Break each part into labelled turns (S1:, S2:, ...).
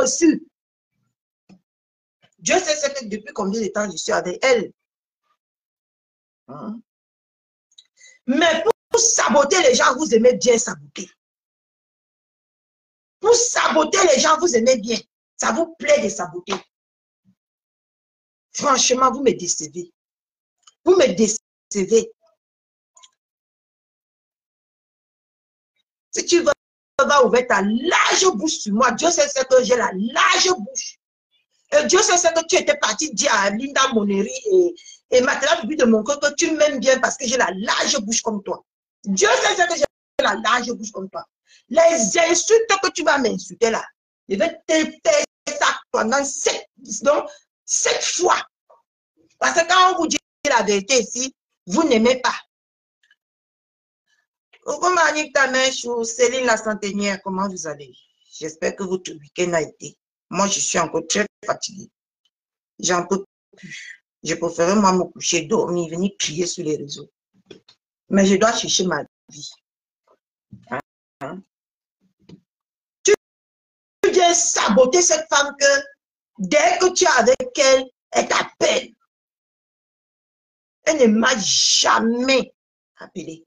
S1: reçu. Dieu sait ce que depuis combien de temps je suis avec elle. Hein? Mais pour saboter les gens, vous aimez bien saboter. Pour saboter les gens, vous aimez bien. Ça vous plaît de saboter. Franchement, vous me décevez. Vous me décevez. Si tu vas ouvrir ta large bouche sur moi, Dieu sait ce que j'ai la large bouche. Et Dieu sait ce que tu étais parti dire à Linda Monnery et maintenant, tu de mon corps que tu m'aimes bien parce que j'ai la large bouche comme toi. Dieu sait ce que j'ai la large bouche comme toi. Les insultes que tu vas m'insulter là, je vais te faire ça pendant 7 fois. Parce que quand on vous dit la vérité ici, vous n'aimez pas. Comment Annick ta main chou, Céline la centenière, comment vous allez? J'espère que votre week-end a été. Moi, je suis encore très fatiguée. J'en peux plus. Je préférais moi me coucher, dormir, venir prier sur les réseaux. Mais je dois chercher ma vie. Hein? Tu viens saboter cette femme que dès que tu es avec elle, elle t'appelle. Elle ne m'a jamais appelé.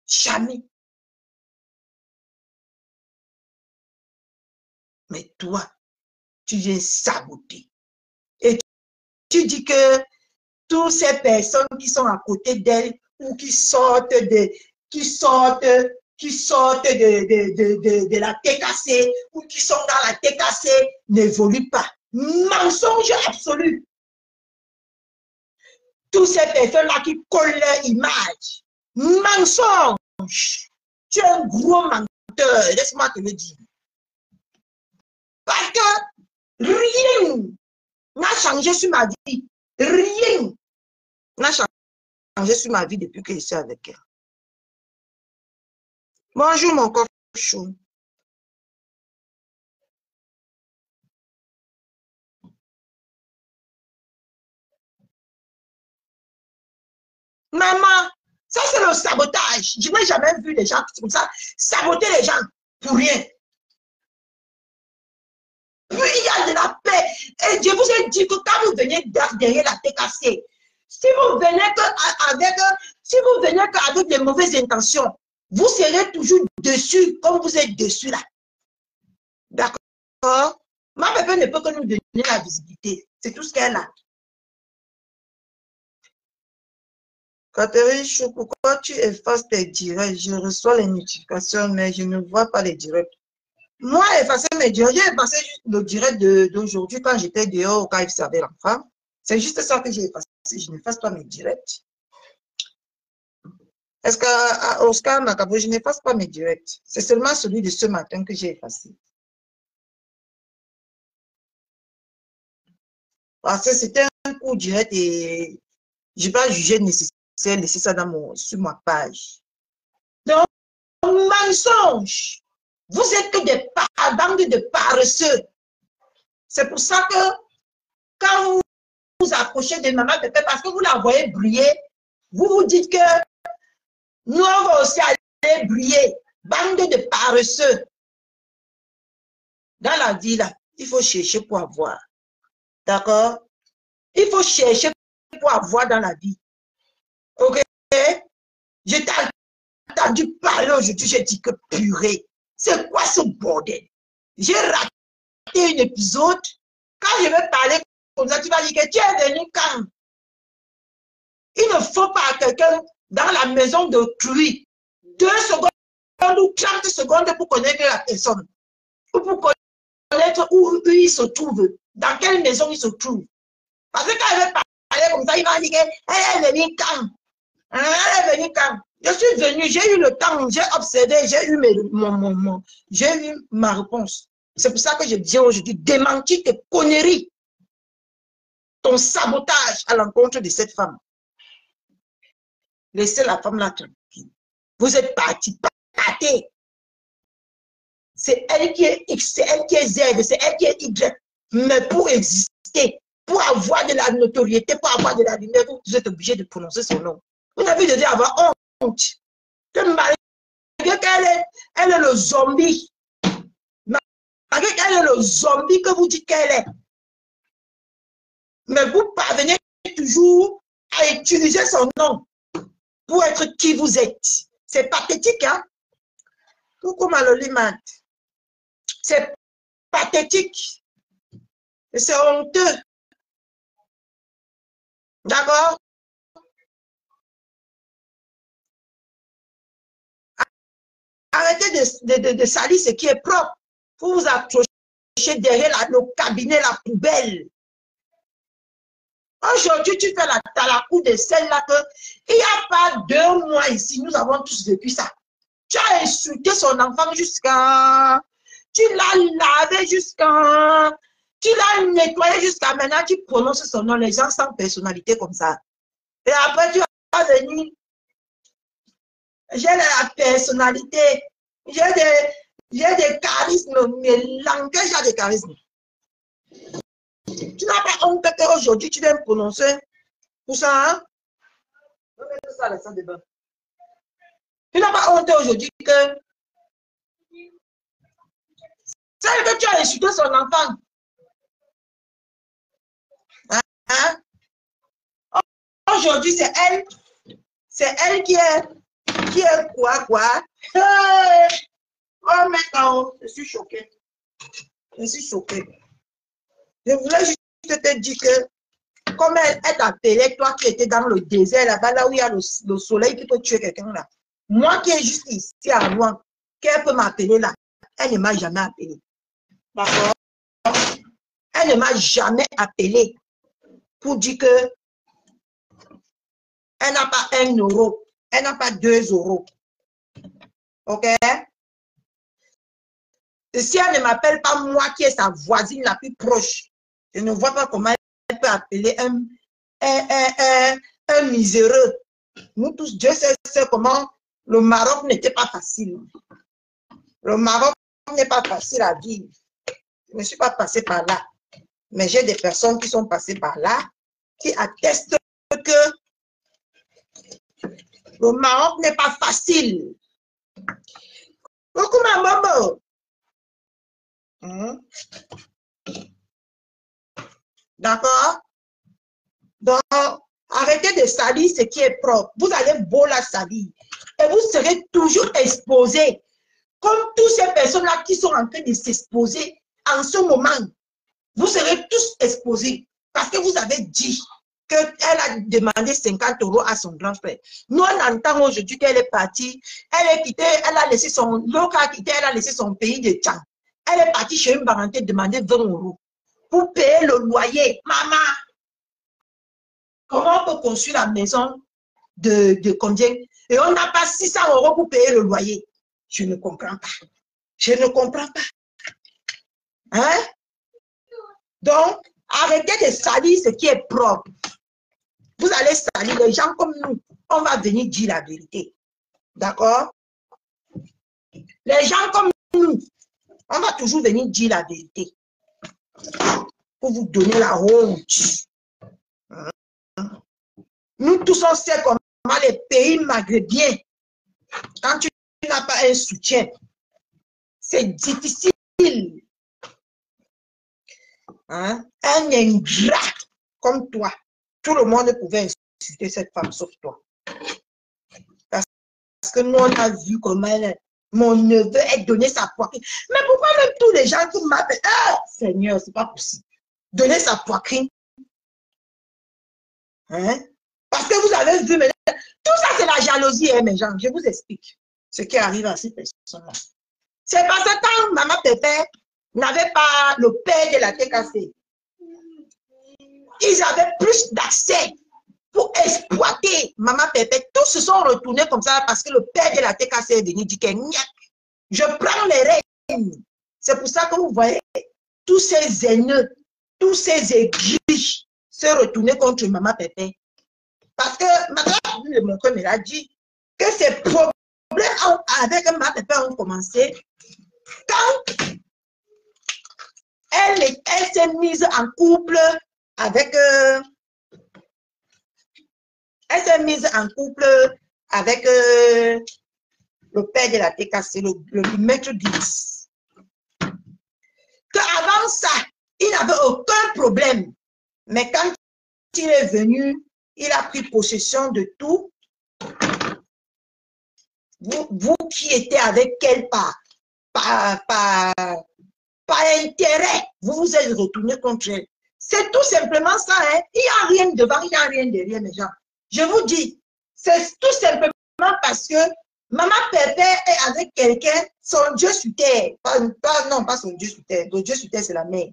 S1: Jamais. Mais toi, tu viens saboter. Et tu dis que toutes ces personnes qui sont à côté d'elle ou qui sortent de la TKC ou qui sont dans la TKC n'évoluent pas. Mensonge absolu. Toutes ces personnes-là qui collent leur image. Mensonge. Tu es un gros menteur, laisse-moi te le dire. Parce que rien n'a changé sur ma vie. Rien n'a changé sur ma vie depuis que je suis avec elle. Bonjour mon cochon. Maman, ça c'est le sabotage. Je n'ai jamais vu des gens comme ça saboter les gens pour rien. Puis il y a de la paix. Et je vous ai dit que quand vous venez derrière la TKC, si vous venez avec des mauvaises intentions, vous serez toujours dessus comme vous êtes dessus là. D'accord? Ma pépé ne peut que nous donner la visibilité. C'est tout ce qu'elle a. Catherine Chou, pourquoi tu effaces tes directs? Je reçois les notifications, mais je ne vois pas les directs. Moi, effacer mes directs, j'ai effacé juste le direct d'aujourd'hui quand j'étais dehors au KFC avec l'enfant. C'est juste ça que j'ai effacé. Je n'efface pas mes directs. Est-ce qu'à Oscar Macabo, je n'efface pas mes directs? C'est seulement celui de ce matin que j'ai effacé. Parce que c'était un coup direct et je n'ai pas jugé nécessaire de laisser ça sur ma page. Donc, mensonge. Vous êtes que des bandes de paresseux. C'est pour ça que quand vous vous approchez de maman Pépé, parce que vous la voyez briller, vous vous dites que nous, on va aussi aller briller. Bande de paresseux. Dans la vie, là, il faut chercher pour avoir. D'accord? Il faut chercher pour avoir dans la vie. Ok? Je t'ai entendu parler aujourd'hui, j'ai dit que purée. C'est quoi ce bordel? J'ai raté un épisode. Quand je vais parler comme ça, tu vas dire que tu es venu quand? Il ne faut pas quelqu'un dans la maison d'autrui 2 secondes ou 30 secondes pour connaître la personne. Ou pour connaître où il se trouve. Dans quelle maison il se trouve. Parce que quand il va parler comme ça, il va dire qu'elle est venue quand? Elle est venue quand? Je suis venue, j'ai eu le temps, j'ai observé, j'ai eu j'ai eu ma réponse. C'est pour ça que je dis aujourd'hui, démentis tes conneries, ton sabotage à l'encontre de cette femme. Laissez la femme là tranquille. Vous êtes partis, partez. C'est elle qui est X, c'est elle qui est Z, c'est elle qui est Y. Mais pour exister, pour avoir de la notoriété, pour avoir de la lumière, vous êtes obligé de prononcer son nom. Vous n'avez pas de avoir honte. Que malgré qu'elle est le zombie malgré qu'elle est le zombie que vous dites qu'elle est. Mais vous parvenez toujours à utiliser son nom pour être qui vous êtes. C'est pathétique, hein? Coucou Malolimat. C'est pathétique. C'est honteux. D'accord? Arrêtez de salir ce qui est propre. Vous vous accrochez derrière le cabinet, la poubelle. Aujourd'hui, tu fais la cour de celle-là que il n'y a pas 2 mois ici, nous avons tous vécu ça. Tu as insulté son enfant jusqu'à... Tu l'as lavé jusqu'à... Tu l'as nettoyé jusqu'à maintenant, tu prononces son nom, les gens sans personnalité comme ça. Et après, tu vas venir. J'ai la personnalité. J'ai des charismes, mes langages a des charismes. Tu n'as pas honte qu'aujourd'hui, tu viens me prononcer pour ça, hein? Tu n'as pas honte aujourd'hui que celle que tu as insulté son enfant. Hein? Aujourd'hui, c'est elle qui est quoi? Oh, maintenant, je suis choquée. Je suis choquée. Je voulais juste te dire que, comme elle t'appelait, toi qui étais dans le désert, là-bas, là où il y a le soleil qui peut tuer quelqu'un là. Moi qui est juste ici à loin, qu'elle peut m'appeler là, elle ne m'a jamais appelé. D'accord? Elle ne m'a jamais appelé pour dire que elle n'a pas 1 euro, elle n'a pas 2 euros. Ok? Et si elle ne m'appelle pas moi qui est sa voisine la plus proche, je ne vois pas comment elle peut appeler un miséreux. Nous tous, Dieu sait comment le Maroc n'était pas facile. Le Maroc n'est pas facile à vivre. Je ne suis pas passée par là. Mais j'ai des personnes qui sont passées par là, qui attestent que le Maroc n'est pas facile. Coucou ma maman. D'accord? Donc, arrêtez de salir ce qui est propre. Vous allez beau la salir. Et vous serez toujours exposé. Comme toutes ces personnes-là qui sont en train de s'exposer en ce moment. Vous serez tous exposés. Parce que vous avez dit qu'elle a demandé 50 euros à son grand frère. Nous, on entend aujourd'hui qu'elle est partie. Elle est quittée, elle a laissé son... L'autre a quitté, elle a laissé son pays de Tchad. Elle est partie chez une parenté demander 20 euros pour payer le loyer. Maman, comment on peut construire la maison de combien? Et on n'a pas 600 euros pour payer le loyer. Je ne comprends pas. Je ne comprends pas. Hein? Donc, arrêtez de salir ce qui est propre. Vous allez salir les gens comme nous. On va venir dire la vérité. D'accord? Les gens comme nous, on va toujours venir dire la vérité. Pour vous donner la honte. Nous tous, on sait comment les pays maghrébiens, quand tu n'as pas un soutien, c'est difficile. Hein? Un ingrat comme toi, tout le monde pouvait insulter cette femme sauf toi. Parce que nous, on a vu comment mon neveu est donné sa poitrine. Mais pourquoi même tous les gens qui m'appellent, ah, Seigneur, c'est pas possible. Donner sa poitrine. Hein? Parce que vous avez vu, tout ça c'est la jalousie, hein, mes gens. Je vous explique ce qui arrive à ces personnes-là. C'est parce que quand maman Pépé n'avait pas le père de la TKC, ils avaient plus d'accès pour exploiter maman Pépé. Tous se sont retournés comme ça parce que le père de la TKC est venu dire que je prends les rênes. C'est pour ça que vous voyez tous ces haineux, tous ces aigris se retourner contre maman Pépé. Parce que madame le montreur me l'a dit que ces problèmes avec maman Pépé ont commencé quand elle s'est mise en couple avec le père de la TKC, le maître 10. Qu'avant ça, il n'avait aucun problème. Mais quand il est venu, il a pris possession de tout. Vous qui étiez avec elle par intérêt, vous vous êtes retourné contre elle. C'est tout simplement ça. Hein? Il n'y a rien devant, il n'y a rien derrière, mes gens. Je vous dis, c'est tout simplement parce que Maman Pépé est avec quelqu'un, son Dieu sur terre. Non, pas son Dieu sur terre. Le Dieu sur terre, c'est la mère.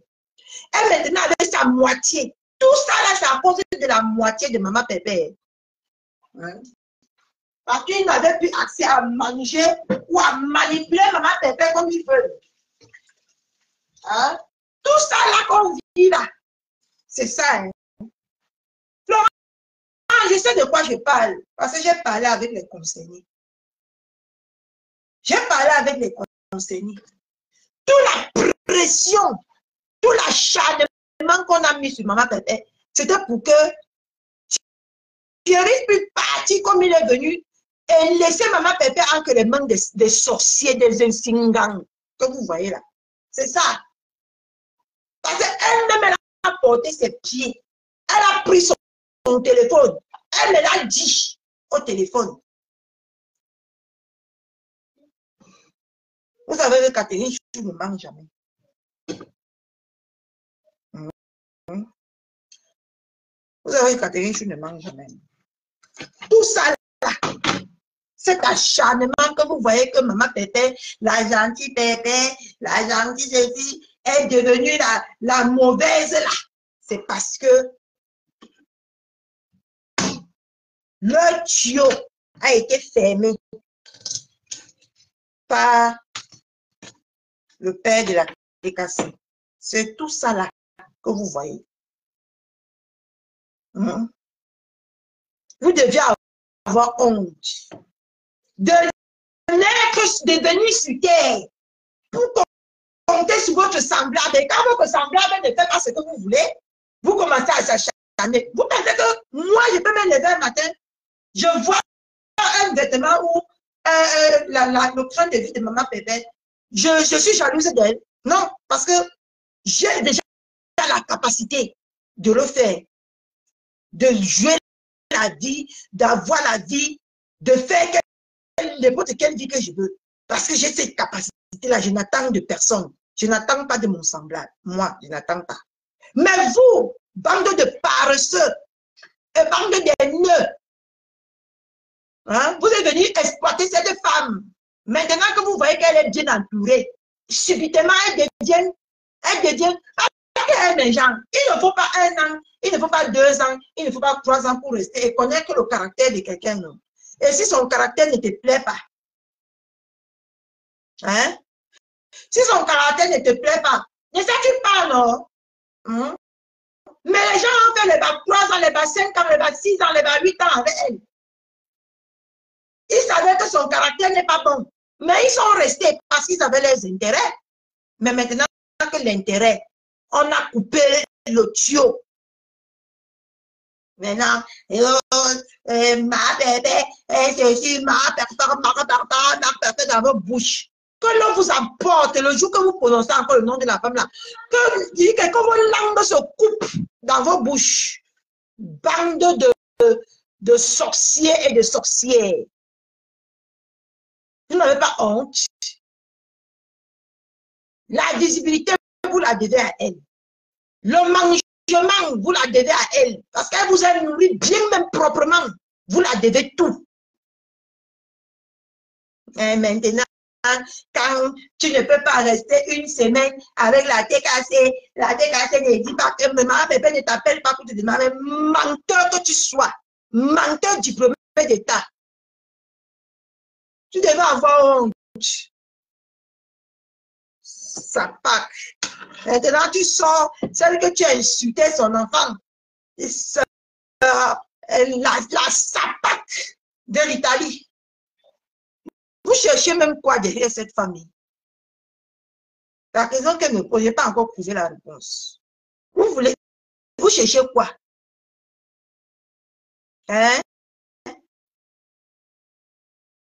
S1: Elle maintenant avec sa moitié. Tout ça là, c'est à cause de la moitié de Maman Pépé. Hein? Parce qu'il n'avait plus accès à manger ou à manipuler Maman Pépé comme il veut. Hein? Tout ça là qu'on vit là, c'est ça. Hein? Florent, je sais de quoi je parle. Parce que j'ai parlé avec les conseillers. J'ai parlé avec les conseillers. Toute la pression, tout l'acharnement qu'on a mis sur Maman Pépé, c'était pour que Thierry puisse partir comme il est venu et laisser Maman Pépé entre les mains des sorciers, des insignifiants que vous voyez là. C'est ça. Parce qu'elle-même, elle a porté ses pieds. Elle a pris son téléphone. Elle me l'a dit au téléphone. Vous savez que Catherine Chou ne mange jamais. Vous savez que Catherine Chou ne mange jamais. Tout ça là, cet acharnement que vous voyez que Maman Pépé, la gentille Pépé, la gentille Cécile, est devenue la mauvaise là. C'est parce que le tuyau a été fermé par le père de la décassée. C'est tout ça là que vous voyez. Vous deviez avoir honte de naître, de venir sur terre pour compter sur votre semblable. Et quand votre semblable ne fait pas ce que vous voulez, vous commencez à s'acharner. Vous pensez que moi, je peux me lever un matin, je vois un vêtement où le train de vie de Maman Pépé, je suis jalouse d'elle. Non, parce que j'ai déjà la capacité de le faire, de jouer la vie, d'avoir la vie, de faire n'importe quelle vie que je veux. Parce que j'ai cette capacité-là, je n'attends de personne. Je n'attends pas de mon semblable. Moi, je n'attends pas. Mais vous, bande de paresseux, et bande d'haineux, hein, vous êtes venus exploiter cette femme. Maintenant que vous voyez qu'elle est bien entourée, subitement, elle devient mes gens. Il ne faut pas 1 an, il ne faut pas 2 ans, il ne faut pas 3 ans pour rester et connaître le caractère de quelqu'un. Non. Et si son caractère ne te plaît pas, hein? Si son caractère ne te plaît pas, ne sais-tu pas, non? Hein? Mais les gens ont fait les bas 3 ans, les bas 5 ans, les bas 6 ans, les bas 8 ans avec elle. Ils savaient que son caractère n'est pas bon. Mais ils sont restés parce qu'ils avaient leurs intérêts. Mais maintenant que l'intérêt, on a coupé le tuyau. Maintenant, ma bébé, c'est ma personne dans votre bouche. Que l'on vous apporte, le jour que vous prononcez encore le nom de la femme là, que vos langues se coupent dans vos bouches. Bande de sorciers et de sorcières. Vous n'avez pas honte. La visibilité, vous la devez à elle. Le mangement, vous la devez à elle. Parce qu'elle vous a nourri bien, même proprement. Vous la devez tout. Et maintenant, quand tu ne peux pas rester 1 semaine avec la TKC ne dit pas que maman Pépé ne t'appelle pas pour te demander, menteur que tu sois, menteur diplômé d'État. Tu devais avoir honte. Ça part. Maintenant, tu sors, celle que tu as insulté son enfant, la sapac de l'Italie. Vous cherchez même quoi derrière cette famille? La question qu'elle me pose, je n'ai pas encore trouvé la réponse. Vous cherchez quoi? Hein?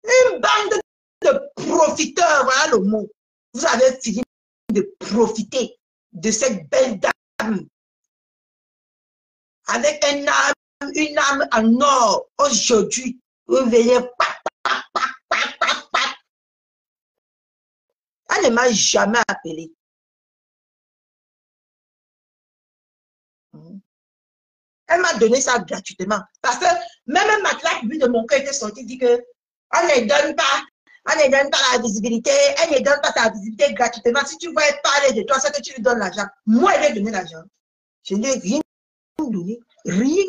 S1: Une bande de profiteurs, voilà le mot. Vous avez fini de profiter de cette belle dame avec une âme en or. Aujourd'hui, vous venez, elle ne m'a jamais appelé. Elle m'a donné ça gratuitement. Parce que même un matelas qui de mon cœur était sorti, dit que on ne donne pas la visibilité, elle ne donne pas ta visibilité gratuitement. Si tu veux parler de toi, c'est que tu lui donnes l'argent. Moi, elle lui a donné l'argent. Je n'ai rien donné. Rien.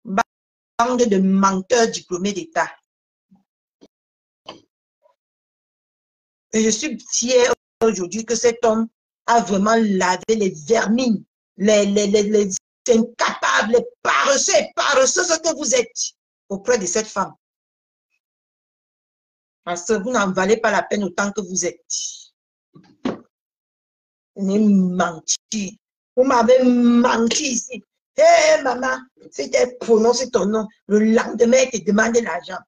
S1: Bande de menteurs diplômés d'État. Et je suis fière aujourd'hui que cet homme a vraiment lavé les vermines, les incapables, les paresseux que vous êtes auprès de cette femme. Parce que vous n'en valez pas la peine autant que vous êtes. Vous m'avez menti. Vous m'avez menti ici. Hé, maman, si tu prononces ton nom, le lendemain, tu te demandes l'argent.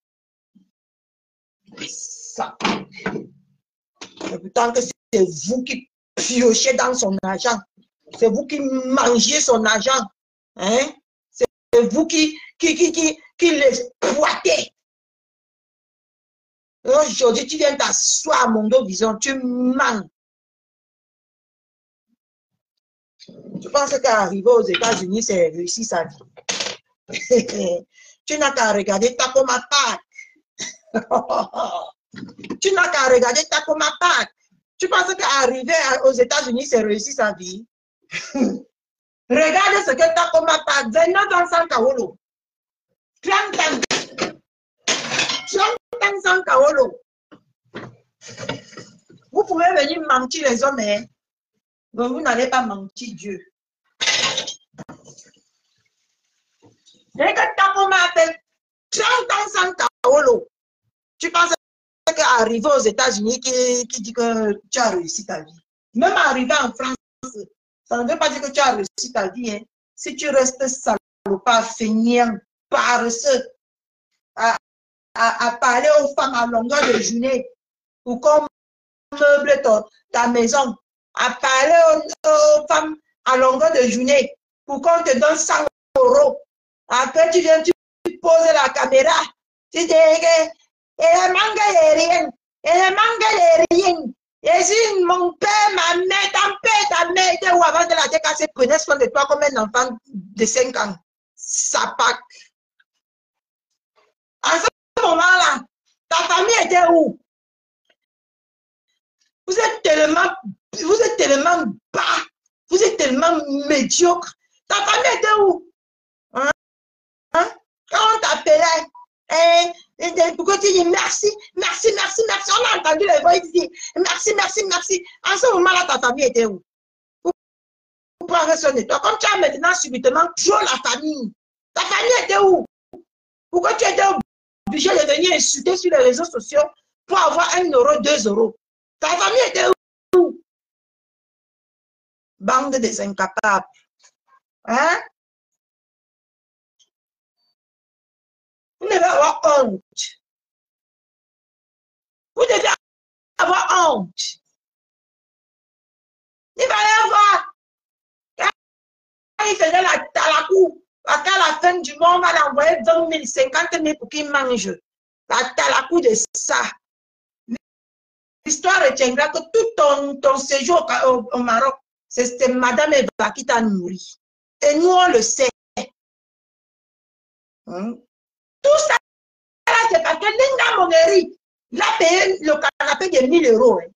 S1: Ça. Et pourtant que c'est vous qui piochez dans son argent. C'est vous qui mangez son argent. Hein? C'est vous qui l'exploitez. Aujourd'hui, tu viens t'asseoir à Mondo Vision, tu manques. Je pense qu'arriver aux États-Unis, c'est réussi sa vie. Tu n'as qu'à regarder Takoma Park. Tu n'as qu'à regarder Takoma Park. Tu penses qu'arriver aux États-Unis, c'est réussi sa vie? Regarde ce que Takoma Park, 29 ans sans Kaolo. 30 ans sans Kaolo. Vous pouvez venir mentir les hommes, hein? Mais vous n'allez pas mentir Dieu. Regarde Takoma fait 30 ans sans Kaolo. Tu penses qu'arriver aux États-Unis qui dit que tu as réussi ta vie. Même arriver en France, ça ne veut pas dire que tu as réussi ta vie. Hein. Si tu restes salopard, feignant, paresseux, à parler aux femmes à longueur de journée, pour qu'on meuble ta maison, à parler aux femmes à longueur de journée, pour qu'on te donne 100 €. Après, tu viens, tu poses la caméra, tu dis que et manga rien. Et si mon père, ma mère, ta mère était où avant de la décasser, prenait soin de toi comme un enfant de 5 ans. Ça pack. À ce moment-là, ta famille était où? Vous êtes tellement bas, vous êtes tellement médiocre. Ta famille était où? Hein? Quand on t'appelait, pourquoi tu dis merci. On a entendu les voix dire merci. En ce moment-là, ta famille était où? Vous prenez soin de toi. Comme tu as maintenant subitement trop la famille. Ta famille était où? Pourquoi tu étais obligé de venir insulter sur les réseaux sociaux pour avoir 1 €, 2 €? Ta famille était où? Bande des incapables. Hein? Vous devez avoir honte. Vous devez avoir honte. Il fallait voir. Quand il faisait la talakou, à la fin du mois, on va l'envoyer 20 000, 50 000 pour qu'il mange. La talakou de ça. L'histoire retiendra que tout ton séjour au Maroc, c'est Madame Eva qui t'a nourri. Et nous, on le sait. Tout ça, c'est parce que Linda Moneri l'a payé le canapé de 1 000 €. Hein.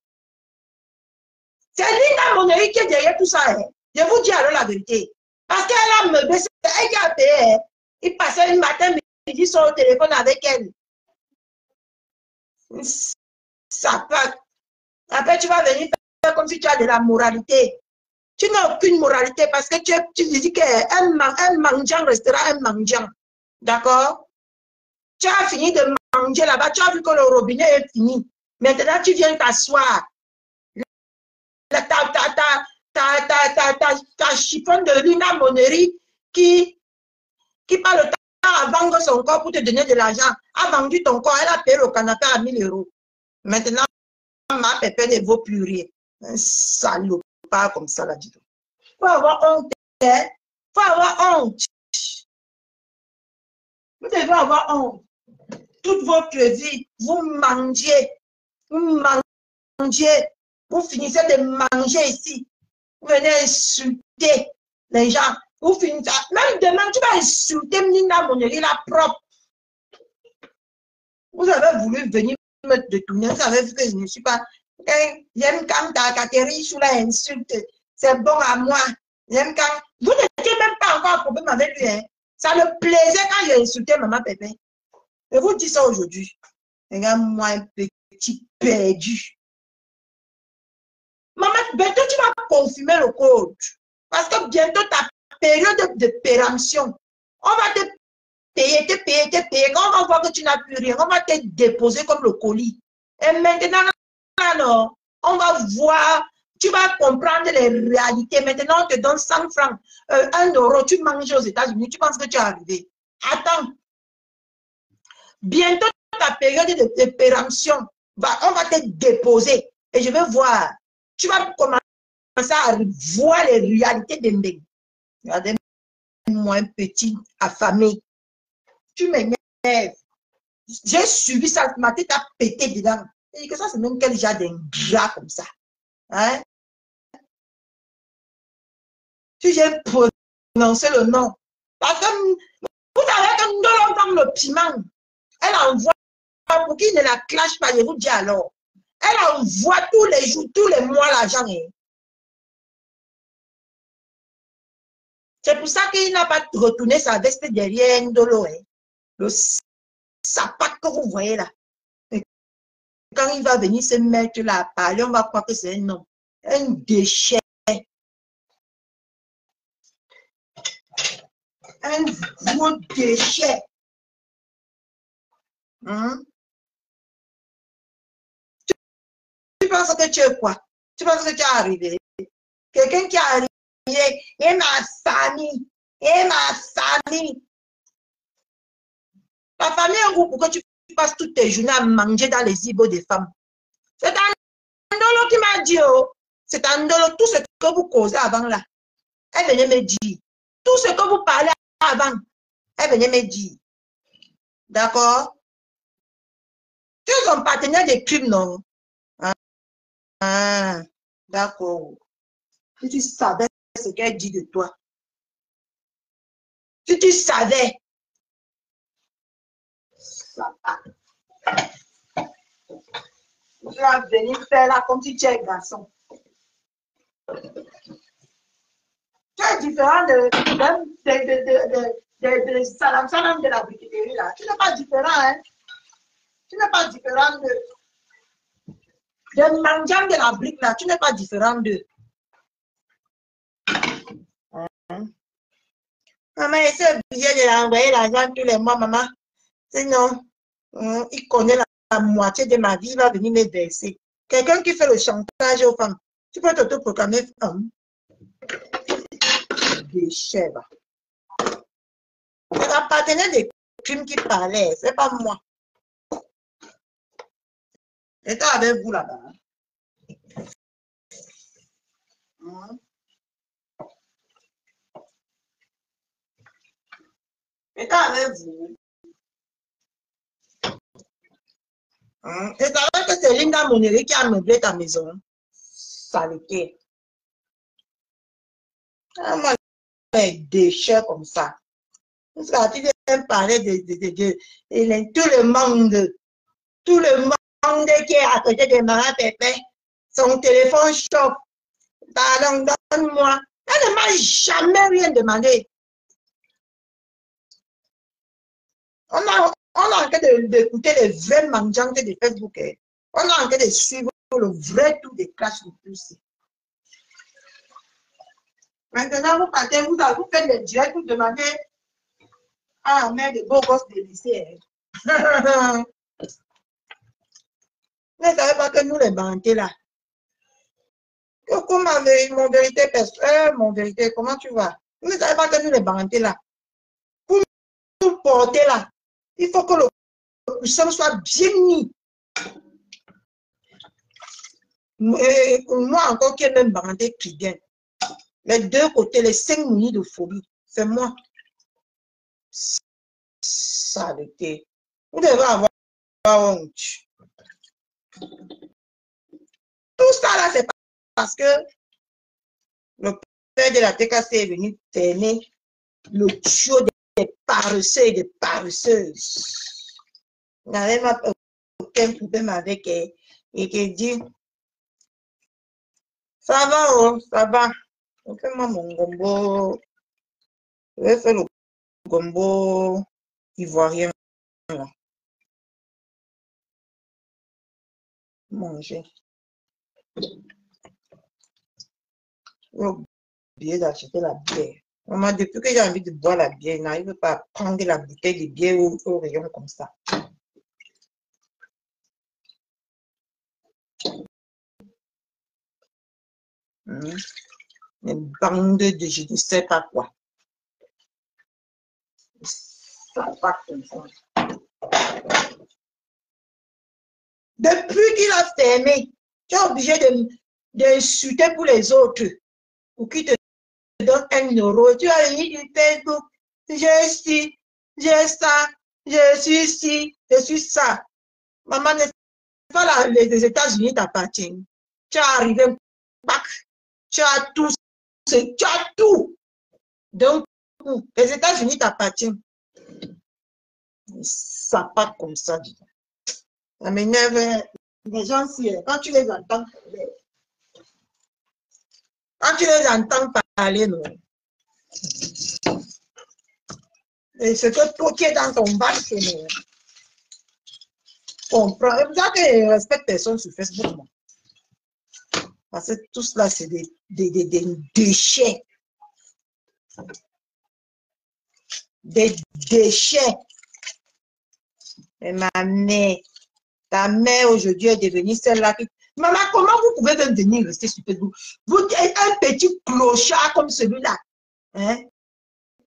S1: C'est Linda Moneri qui est derrière tout ça. Hein. Je vous dis alors la vérité. Parce qu'elle a meublé, c'est elle qui a payé. Hein. Il passait le matin, midi, sur le téléphone avec elle. Ça passe. Après, tu vas venir faire comme si tu as de la moralité. Tu n'as aucune moralité parce que tu dis qu'un mendiant restera un mendiant. D'accord? Tu as fini de manger là-bas, tu as vu que le robinet est fini. Maintenant, tu viens t'asseoir. Ta chiffonne de Lina Moneri qui par le temps a vendu son corps pour te donner de l'argent, a vendu ton corps, elle a payé le canapé à 1 000 €. Maintenant, ma pépé ne vaut plus rien. Un salopard comme ça, là, dis donc. Faut avoir honte, hein? Faut avoir honte. Vous devez avoir honte. Toute votre vie, vous mangez. Vous mangez. Vous finissez de manger ici. Vous venez insulter les gens. Vous finissez. Même demain, tu vas insulter Nina Monnerie, la propre. Vous avez voulu venir me détourner. Vous avez vu que je ne suis pas. J'aime quand ta Catherine sous la insulte. C'est bon à moi. J'aime quand. Vous n'étiez même pas encore un problème avec lui. Hein. Ça le plaisait quand j'ai insulté maman Pépé. Je vous dis ça aujourd'hui. Regarde-moi un petit perdu. Maman, bientôt tu vas confirmer le code. Parce que bientôt ta période de péremption, on va te payer. Quand on va voir que tu n'as plus rien, on va te déposer comme le colis. Et maintenant, alors, on va voir, tu vas comprendre les réalités. Maintenant, on te donne 100 francs, 1 euro, tu manges aux États-Unis, tu penses que tu es arrivé. Attends. Bientôt, ta période de péremption, on va te déposer. Et je vais voir. Tu vas commencer à voir les réalités de Mbeng. Regardez-moi un petit affamé. Tu m'énerves. J'ai suivi ça, ma tête a pété dedans. Et que ça, c'est même quel genre d'ingrat comme ça. Hein? Si j'ai prononcé le nom. Parce que vous savez que nous, comme le piment, elle envoie pour qu'il ne la clash pas, je vous dis alors. Elle envoie tous les jours, tous les mois l'argent. C'est pour ça qu'il n'a pas retourné sa veste derrière Ndolo. Le sapat que vous voyez là. Et quand il va venir se mettre là à parler, on va croire que c'est un homme. Un déchet. Un gros déchet. Hein? Tu penses que tu es quoi? Tu penses que tu es arrivé? Quelqu'un qui est arrivé, et ma famille, La famille est un groupe pour que tu passes toutes tes journées à manger dans les ibos des femmes. C'est Andolo qui m'a dit, oh, c'est Andolo, tout ce que vous causez avant là. Elle venait me dire. Tout ce que vous parlez avant, elle venait me dire. D'accord? Tu es son partenaire de crime, non? Ah, d'accord. Si tu savais ce qu'elle dit de toi. Si tu savais. Tu vas venir faire là comme si tu es garçon. Tu es différent de Salam Salam de la briqueterie là. Tu n'es pas différent, hein? Tu n'es pas différent de Manjang de la brique là. Tu n'es pas différent de. Maman, essaie obligée de l'envoyer l'argent tous les mois, maman. Sinon, il connaît la moitié de ma vie, il va venir me verser. Quelqu'un qui fait le chantage aux femmes, tu peux t'auto-proclamer femme. Déchet, va. C'est la partenaire des crimes qui parlait, c'est pas moi. J'étais avec vous là-bas. J'étais avec vous. Et c'est vrai que c'est Linda Monnerie qui a meublé ta maison. Saleté. Moi, des déchets comme ça. Parce que tu viens parler de tout le monde qui est à côté de Maman Pépé, son téléphone choque. Pardon, donne-moi. Elle ne m'a jamais rien demandé. On a en train d'écouter les vrais mangeantes de Facebook. Hein. On a en train de suivre le vrai tour des classes de plus. Maintenant, vous partez, vous faites les directs, vous demandez à la mère de beaux gosses de lycée. Hein. Vous ne savez pas que nous, les banquiers là. Comment mon vérité personnelle, mon vérité, comment tu vas? Vous ne savez pas que nous, les banquiers là. Pour nous porter là, il faut que le puissant soit bien mis. Moi encore qui ai même bandé Triguen. Les deux côtés, les 5 minutes de folie. C'est moi. Saleté. Vous devez avoir honte. Tout ça là, c'est parce que le père de la TKC est venu fermer le show des paresseux et des paresseuses. Il n'avait pas aucun problème avec elle. Et qui dit, ça va, oh, ça va. Fais-moi mon gombo. Je vais faire le gombo ivoirien. Là. Manger. J'ai oublié d'acheter la bière. Maman, depuis que j'ai envie de boire la bière, je n'arrive pas à prendre la bouteille de bière au rayon comme ça. Une bande de je ne sais pas quoi. Ça va comme ça. Depuis qu'il a fermé, tu es obligé d'insulter pour les autres. Pour qu'ils te donnent 1 euro. Tu as mis du Facebook. J'ai ci, j'ai ça, je suis ci, je suis ça. Maman, n'est-ce pas là, les États-Unis t'appartiennent. Tu as arrivé, bac, tu as tout. Tu as tout. Donc, les États-Unis t'appartiennent. Ça part comme ça. Ça m'énerve. Les gens, quand tu les entends parler, non. Et ce que toi qui es dans ton bac, c'est non. Comprends. C'est pour ça que je ne respecte personne sur Facebook. Moi. Parce que tout cela, c'est des déchets. Des déchets. Et ma mère, ta mère aujourd'hui est devenue celle-là qui... Maman, comment vous pouvez même venir rester sur Facebook? Vous êtes un petit clochard comme celui-là. Hein?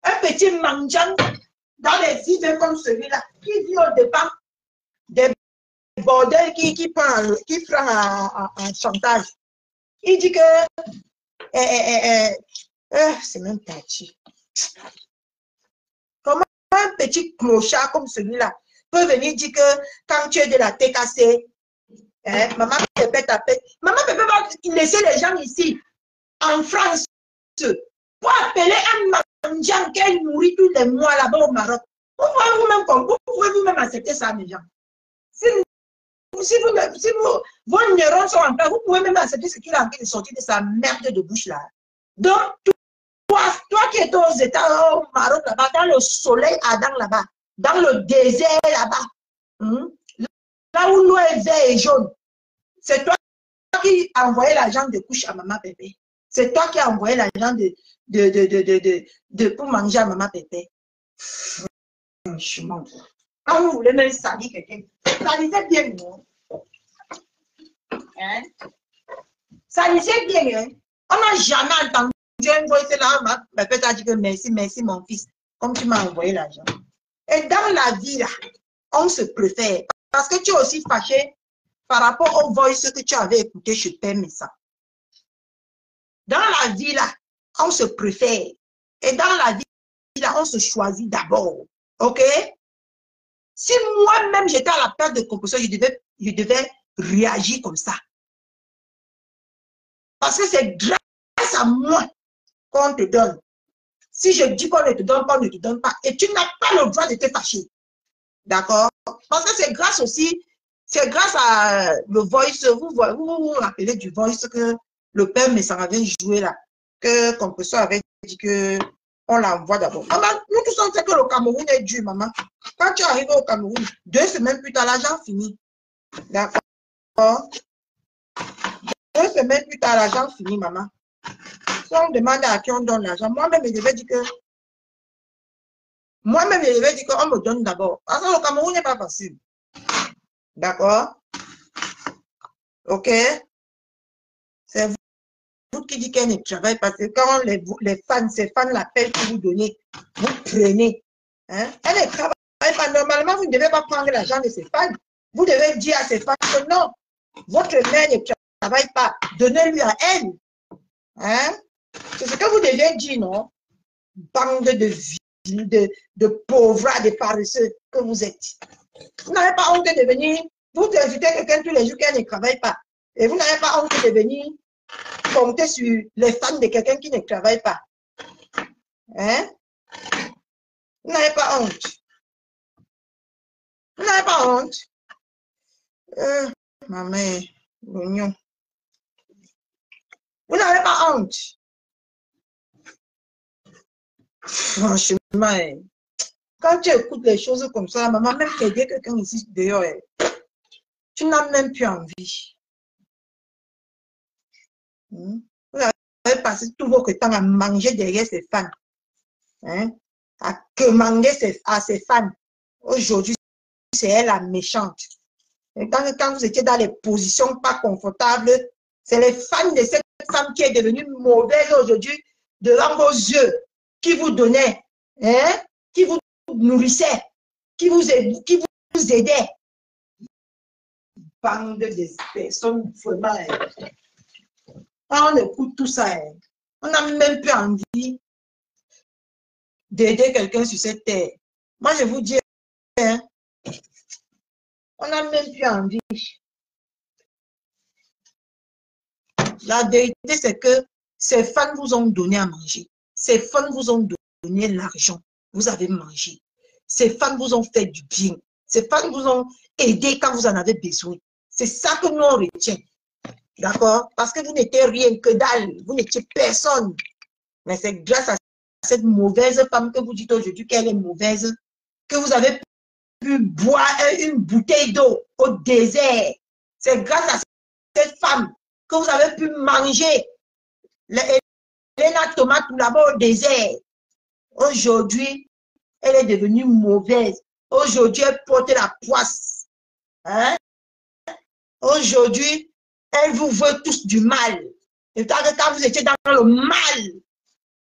S1: Un petit mangeant dans les idées comme celui-là. Qui dit au départ des bordels qui prend un chantage. Il dit que... c'est même tâché. Comment un petit clochard comme celui-là peut venir dire que quand tu es de la TKC, hein, maman Pépé t'appelle. Maman Pépé va laisser les gens ici, en France, pour appeler un mangeant qu'elle nourrit tous les mois là-bas au Maroc. Vous pouvez vous-même accepter ça, mes gens. Si vos neurones sont en place, vous pouvez même accepter ce qu'il a envie de sortir de sa merde de bouche là. Donc, toi qui es aux États, au Maroc là-bas, dans le soleil ardent là-bas, dans le désert là-bas, là où l'eau est vert et jaune, c'est toi qui as envoyé l'argent de couche à maman Pépé. C'est toi qui as envoyé l'argent pour manger à maman Pépé. Franchement, quand vous voulez même salir quelqu'un, salissez bien, non? Hein? Salissez bien, hein? On n'a jamais entendu une voix là, Pépé t'a dit que merci mon fils, comme tu m'as envoyé l'argent. Et dans la vie là, on se préfère. Parce que tu es aussi fâché par rapport au voice que tu avais écouté chez Père Messa. Dans la vie là, on se préfère. Et dans la vie là, on se choisit d'abord. Ok? Si moi-même j'étais à la perte de composition, je devais réagir comme ça. Parce que c'est grâce à moi qu'on te donne. Si je dis qu'on ne te donne pas, on ne te donne pas. Et tu n'as pas le droit de te fâcher. D'accord? Parce que c'est grâce aussi, c'est grâce à le voice, vous vous rappelez du voice que le père Messa avait joué là, que Compression avait dit que on l'envoie d'abord. Maman, nous tous on sait que le Cameroun est dur, maman. Quand tu arrives au Cameroun, 2 semaines plus tard, l'argent finit. D'accord? 2 semaines plus tard, l'argent finit, maman. Si on demande à qui on donne l'argent, moi-même, je devais dire que qu'on me donne d'abord. Parce que le Cameroun n'est pas facile. D'accord? Ok? C'est vous qui dites qu'elle ne travaille parce que quand les fans, ces fans l'appellent pour vous donner, vous prenez. Hein? Elle ne travaille pas. Normalement, vous ne devez pas prendre l'argent de ces fans. Vous devez dire à ces fans que non, votre mère ne travaille pas, donnez-lui à elle. Hein? C'est ce que vous devez dire, non? Bande de pauvres, de paresseux que vous êtes. Vous n'avez pas honte de venir, vous invitez quelqu'un tous les jours qui ne travaille pas. Et vous n'avez pas honte de venir compter sur les fans de quelqu'un qui ne travaille pas. Hein? Vous n'avez pas honte. Vous n'avez pas honte. Ma mère, l'oignon. Vous n'avez pas honte. Franchement, quand tu écoutes les choses comme ça, maman, même aider quelqu'un ici dehors, tu n'as même plus envie. Vous avez passé tout votre temps à manger derrière ses fans. Hein? À commander à ses fans. Aujourd'hui, c'est elle la méchante. Et quand vous étiez dans les positions pas confortables, c'est les fans de cette femme qui est devenue mauvaise aujourd'hui devant vos yeux, qui vous donnaient, hein? Qui vous nourrissaient, qui vous aidaient. Bande de personnes vraiment. On écoute tout ça. On n'a même plus envie d'aider quelqu'un sur cette terre. Moi, je vous dis, hein, on n'a même plus envie. La vérité, c'est que ces fans vous ont donné à manger. Ces fans vous ont donné l'argent. Vous avez mangé. Ces fans vous ont fait du bien. Ces fans vous ont aidé quand vous en avez besoin. C'est ça que nous on retient. D'accord? Parce que vous n'étiez rien que dalle. Vous n'étiez personne. Mais c'est grâce à cette mauvaise femme que vous dites aujourd'hui qu'elle est mauvaise, que vous avez pu boire une bouteille d'eau au désert. C'est grâce à cette femme que vous avez pu manger la tomate là-bas au désert. Aujourd'hui, elle est devenue mauvaise. Aujourd'hui, elle porte la poisse. Hein? Aujourd'hui, elle vous veut tous du mal. Et quand vous étiez dans le mal,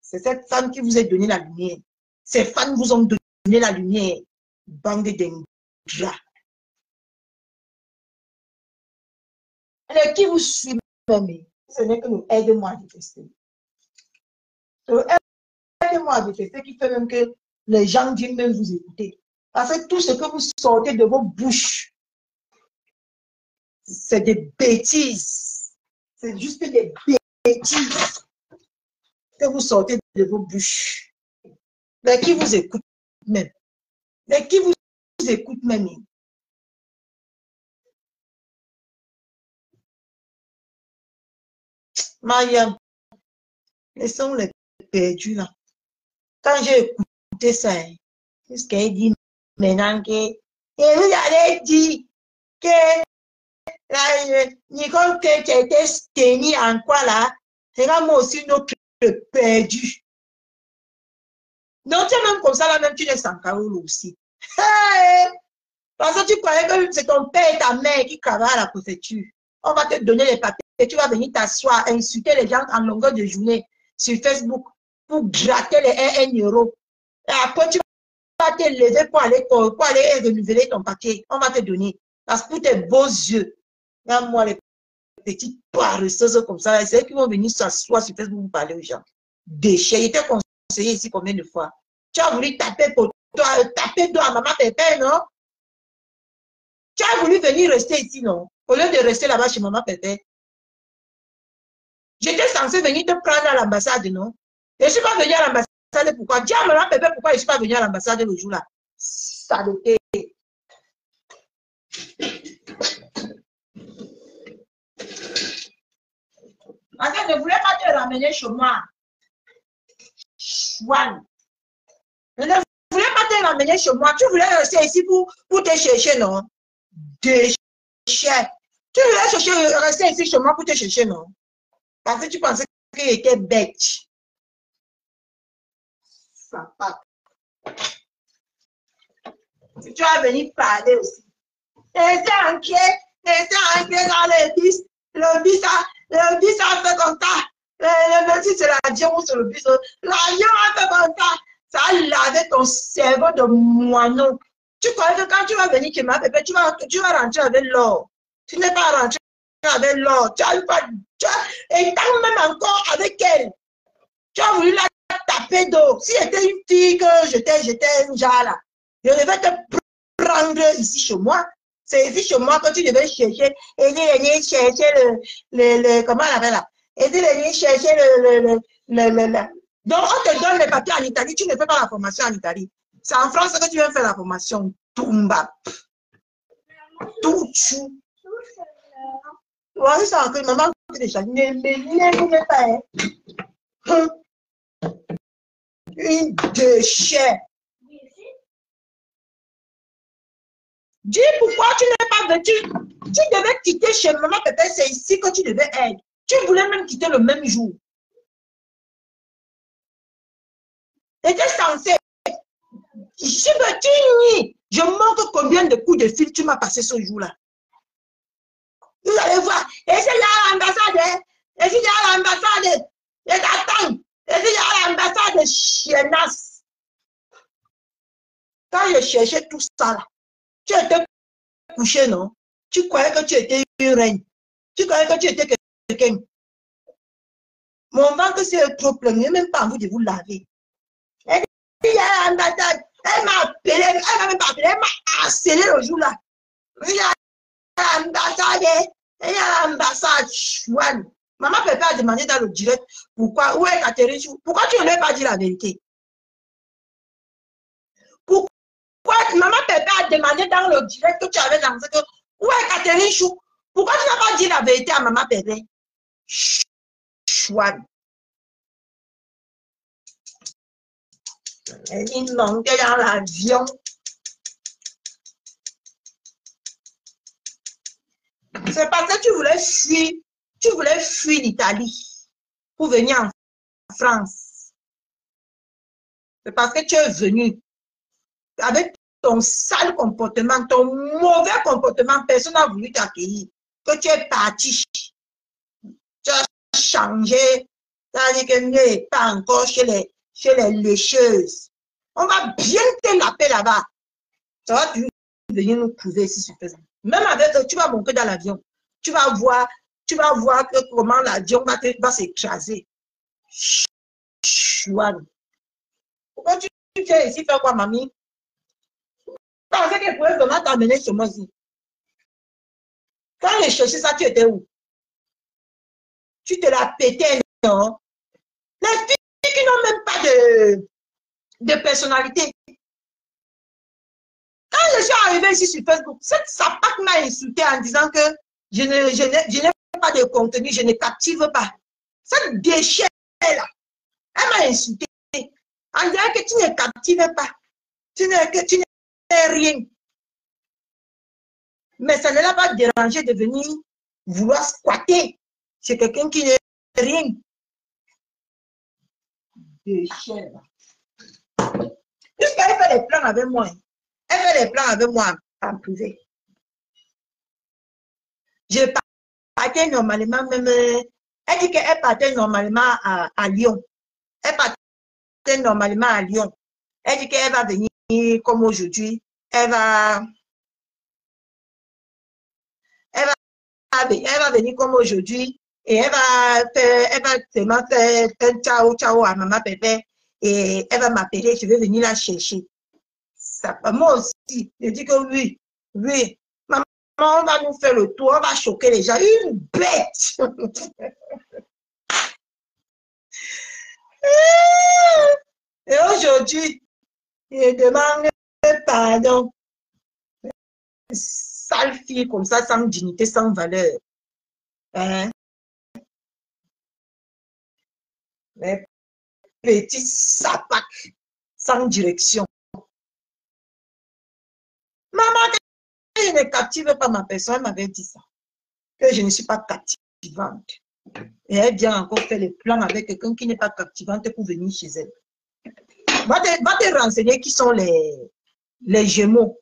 S1: c'est cette femme qui vous a donné la lumière. Ces femmes vous ont donné la lumière. Bande d'ingrats. Alors, qui vous suit même, ce n'est que nous aide-moi à détester. Aide-moi à détester qui fait même que les gens disent même vous écouter. Parce que tout ce que vous sortez de vos bouches, c'est des bêtises. C'est juste des bêtises que vous sortez de vos bouches. Mais qui vous écoute même? Mais qui vous écoute même? Mariam, laissons les perdus là. Quand j'ai écouté ça, qu'est-ce qu'elle dit maintenant que, et vous allez dire que Nicole, que tu étais tenue en quoi là? C'est moi aussi notre perdu. Non, tu es même comme ça là, même tu es Sankaoulou aussi. Hey! Parce que tu croyais que c'est ton père et ta mère qui travaillent à la préfecture. On va te donner les papiers et tu vas venir t'asseoir, insulter les gens en longueur de journée sur Facebook pour gratter les 1 euro. Et après, tu vas te lever pour aller renouveler ton papier. On va te donner. Parce que pour tes beaux yeux, regarde-moi les petites paresseuses comme ça, c'est eux qui vont venir s'asseoir sur Facebook pour parler aux gens. Déchets. Il t'ai conseillé ici combien de fois? Tu as voulu taper pour toi, taper toi à maman pépé, non? Tu as voulu venir rester ici, non? Au lieu de rester là-bas chez maman pépé. J'étais censé venir te prendre à l'ambassade, non? Je ne suis pas venue à l'ambassade, pourquoi? Dis à maman pépé pourquoi je ne suis pas venue à l'ambassade le jour-là. Saleté. Attends, je ne voulais pas te ramener chez moi. Chouane. Je ne voulais pas te ramener chez moi. Tu voulais rester ici pour te chercher, non? Déchet. Tu voulais rester ici chez moi pour te chercher, non? Parce que tu pensais qu'il était bête. Ça part. Tu vas venir parler aussi. Restez inquiet dans le bus. Le bus a fait comme ça. Le bus, c'est l'avion ou c'est le bus. L'avion a fait comme ça. Ça a lavé ton cerveau de moineau. Tu crois que quand tu vas venir chez ma pépé, tu vas rentrer avec l'or. Tu n'es pas rentré avec l'autre. Et tant même encore avec elle. Tu as voulu la taper d'eau. Si j'étais une fille que j'étais un genre là, je devais te prendre ici chez moi. C'est ici chez moi que tu devais chercher. Et aller chercher comment on appelle là? Et aller chercher Donc, on te donne les papiers en Italie. Tu ne fais pas la formation en Italie. C'est en France que tu viens faire la formation. Tumba. Tout chou. Ouais, c'est encore maman déjà. Ne pas. Une déchet. Dis pourquoi tu n'es pas venu. Tu devais quitter chez maman, peut-être c'est ici que tu devais être. Tu voulais même quitter le même jour. Tu étais censé. Je manque combien de coups de fil tu m'as passé ce jour-là. Vous allez voir. Et c'est là l'ambassade. Et c'est là l'ambassade. Et t'attends. Et c'est là l'ambassade de chiennasse. Quand je cherchais tout ça là, tu étais couché, non? Tu croyais que tu étais une reine. Tu croyais que tu étais quelqu'un. Mon ventre c'est trop plein. Je n'ai même pas envie de vous laver. Et il y a l'ambassade. Elle m'a appelé. Elle m'a même pas appelé. Elle m'a harcelé le jour là. Il y a l'ambassade. Il y a l'ambassade. Maman Pépé a demandé dans le direct pourquoi. Où est Catherine Chou? Pourquoi tu ne lui as pas dit la vérité? Pourquoi Maman Pépé a demandé dans le direct que tu avais lancé que où est Catherine Chou? Pourquoi tu n'as pas dit la vérité à Maman Pépé? Chouane. Il manquait dans l'avion. C'est parce que tu voulais fuir l'Italie pour venir en France. C'est parce que tu es venu avec ton sale comportement, ton mauvais comportement, personne n'a voulu t'accueillir, que tu es parti. Tu as changé, tu as dit que mieux n'est pas encore chez les lécheuses. On va bien te laper là-bas. Ça va venir nous trouver ici sur Facebook. Même avec, tu vas monter dans l'avion. Tu vas voir que comment l'avion va s'écraser. Chouane. Pourquoi tu viens ici faire quoi, mamie? Tu pensais qu'elle pouvait vraiment t'amener chez moi ici. Quand j'ai cherché ça, tu étais où? Tu te l'as pété, non? Les filles qui n'ont même pas de personnalité. Quand je suis arrivée ici sur Facebook, cette sapac m'a insulté en disant que je n'ai pas de contenu, je ne captive pas. Cette déchet-là, elle m'a insulté. En disant que tu ne captives pas. Tu n'es rien. Mais ça ne l'a pas dérangé de venir vouloir squatter chez quelqu'un qui n'est rien. Déchet. Jusqu'à elle fait les plans avec moi. Elle fait les plans avec moi en privé. Je partais normalement même. Elle dit qu'elle partait normalement à Lyon. Elle partait normalement à Lyon. Elle dit qu'elle va venir comme aujourd'hui. Elle va venir comme aujourd'hui. Et elle va seulement faire un ciao ciao à Maman Pépé. Et elle va m'appeler, je vais venir la chercher. Ça, moi aussi, je dis que oui, oui. Maman, on va nous faire le tour, on va choquer les gens. Une bête! Et aujourd'hui, il demande pardon. Sale fille comme ça, sans dignité, sans valeur. Hein? Les petits sapacs, sans direction. Maman, je ne captive pas ma personne, elle m'avait dit ça. Que je ne suis pas captivante. Et elle vient encore faire les plans avec quelqu'un qui n'est pas captivante pour venir chez elle. Va te renseigner qui sont les Gémeaux.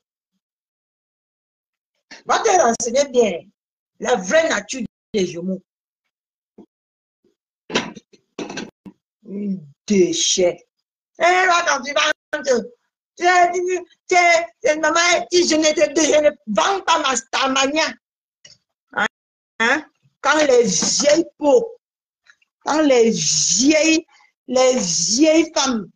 S1: Va te renseigner bien la vraie nature des Gémeaux. Déchet. Et là, quand tu vas, maman, je ne vends pas ma starmania. Hein? Quand les vieilles peaux, quand les vieilles femmes,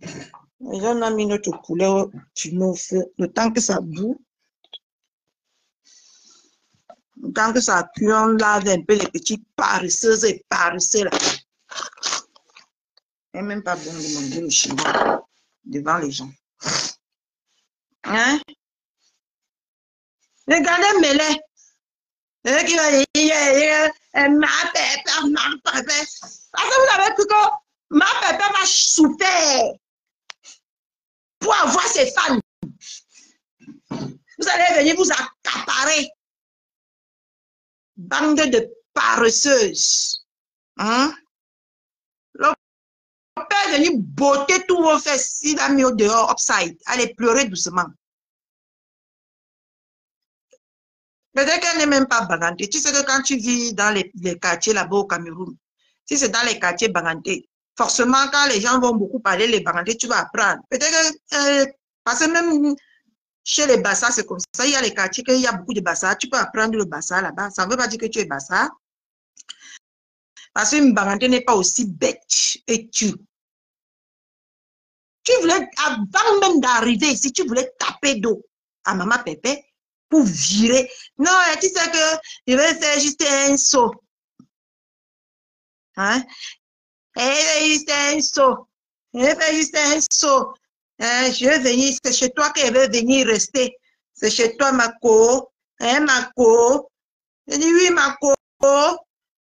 S1: les gens ont mis notre couleur du feu, le temps que ça bout, le temps que ça cuit, on lave un peu les petits paresseuses et paresseux là. Et même pas bon de manger le chinois devant les gens. Hein? Regardez Mélé. Qui va dire, ma pépère. Parce que vous avez cru que ma pépère va souffrir pour avoir ses fans. Vous allez venir vous accaparer. Bande de paresseuses. Hein? Le père est venu botter tous vos fesses. Il a mis au dehors, upside. Allez pleurer doucement. Peut-être qu'elle n'est même pas baganté. Tu sais que quand tu vis dans les quartiers là-bas au Cameroun, si c'est dans les quartiers bagantés, forcément, quand les gens vont beaucoup parler les bagantés, tu vas apprendre. Peut-être que, parce que même chez les Bassa, c'est comme ça. Il y a les quartiers, il y a beaucoup de Bassa. Tu peux apprendre le Bassa là-bas. Ça ne veut pas dire que tu es Bassa. Parce qu'une baganté n'est pas aussi bête et tu voulais, avant même d'arriver ici, tu voulais taper d'eau à Maman Pépé pour virer. Non, tu sais que je vais faire juste un saut. Hein? Juste un saut. Je vais faire juste un saut. Je vais venir, c'est chez toi qu'elle veut venir rester. C'est chez toi, Mako. Hein, Mako? Je dis oui, Mako.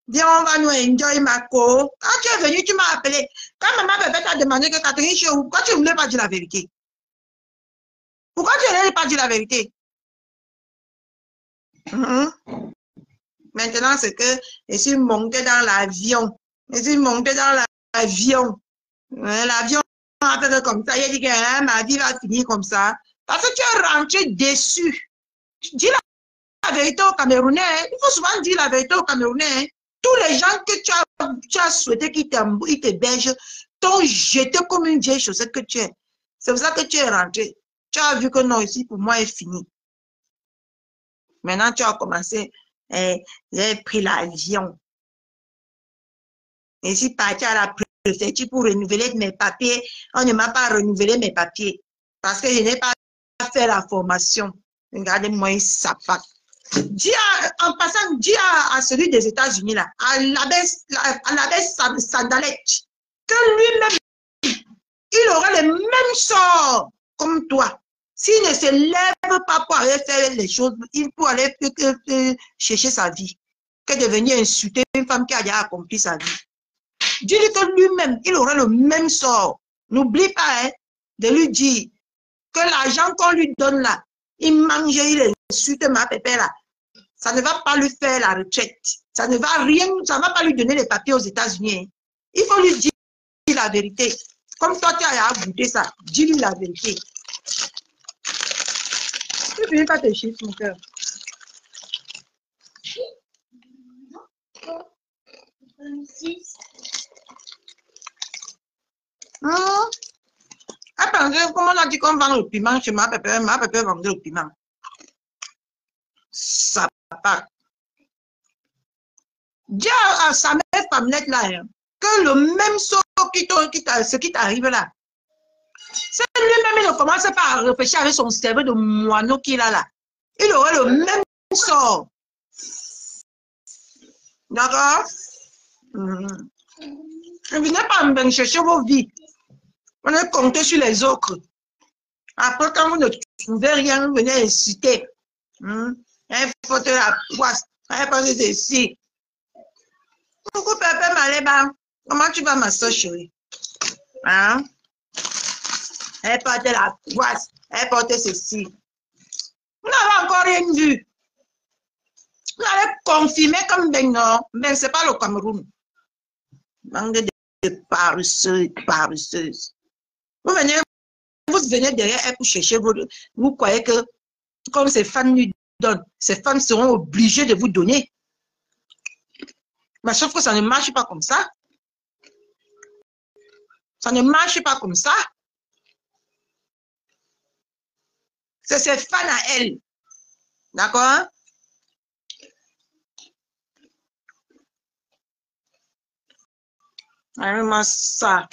S1: Viens, on va nous enjoy, Mako. Quand tu es venu, tu m'as appelé. Quand Maman Pépé t'a demandé que Catherine chez où, pourquoi tu ne voulais pas dire la vérité? Pourquoi tu ne voulais pas dire la vérité? Maintenant, c'est que je suis montée dans l'avion. Je suis montée dans l'avion. L'avion a fait comme ça. Il a dit que ma vie va finir comme ça. Parce que tu es rentré déçu. Dis la vérité aux Camerounais. Il faut souvent dire la vérité aux Camerounais. Tous les gens que tu as souhaité qu'ils t'hébergent t'ont jeté comme une vieille chaussette que tu es. C'est pour ça que tu es rentré. Tu as vu que non, ici, pour moi, est fini. Maintenant, tu as commencé. J'ai pris l'avion. Et je suis partie à la préfecture pour renouveler mes papiers. On ne m'a pas renouvelé mes papiers. Parce que je n'ai pas fait la formation. Regardez-moi, il s'appâte. En passant, dis à celui des États-Unis, là, à l'abbé Sandalette, que lui-même, il aura le même sort comme toi. S'il ne se lève pas pour aller faire les choses, il peut aller chercher sa vie, que de venir insulter une femme qui a déjà accompli sa vie. Dis-lui que lui-même, il aura le même sort. N'oublie pas de lui dire que l'argent qu'on lui donne là, il mange, il insulte ma pépé là. Ça ne va pas lui faire la retraite. Ça ne va rien, ça ne va pas lui donner les papiers aux États-Unis. Il faut lui dire la vérité. Comme toi, tu as goûté ça, dis-lui la vérité. Tu ne finis pas tes chiffres, mon cœur. Comment on a dit qu'on vend le piment chez ma pépé vendait le piment. Ça part. Dis à sa mère Pamela là, hein, que le même saut ce qui t'arrive là, c'est lui-même, il commence pas à réfléchir avec son cerveau de moineau qu'il a là. Il aurait le même sort. D'accord? Ne venez pas me chercher vos vies. On est compté sur les autres. Après, quand vous ne trouvez rien, vous venez inciter. Il faut te la poisse. Il faut te ceci. Coucou, Pépé Maléba. Comment tu vas, ma soeur chérie? Hein? Elle porte la poisse. Elle porte ceci. Vous n'avez encore rien vu. Vous allez confirmer comme ben non. Ben, ce n'est pas le Cameroun. Bande de paresseux, paresseuses. Vous venez derrière elle pour chercher vous croyez que comme ces femmes lui donnent, ces femmes seront obligées de vous donner. Mais sauf que ça ne marche pas comme ça. Ça ne marche pas comme ça. C'est ses fans à elle. D'accord? Vraiment ça.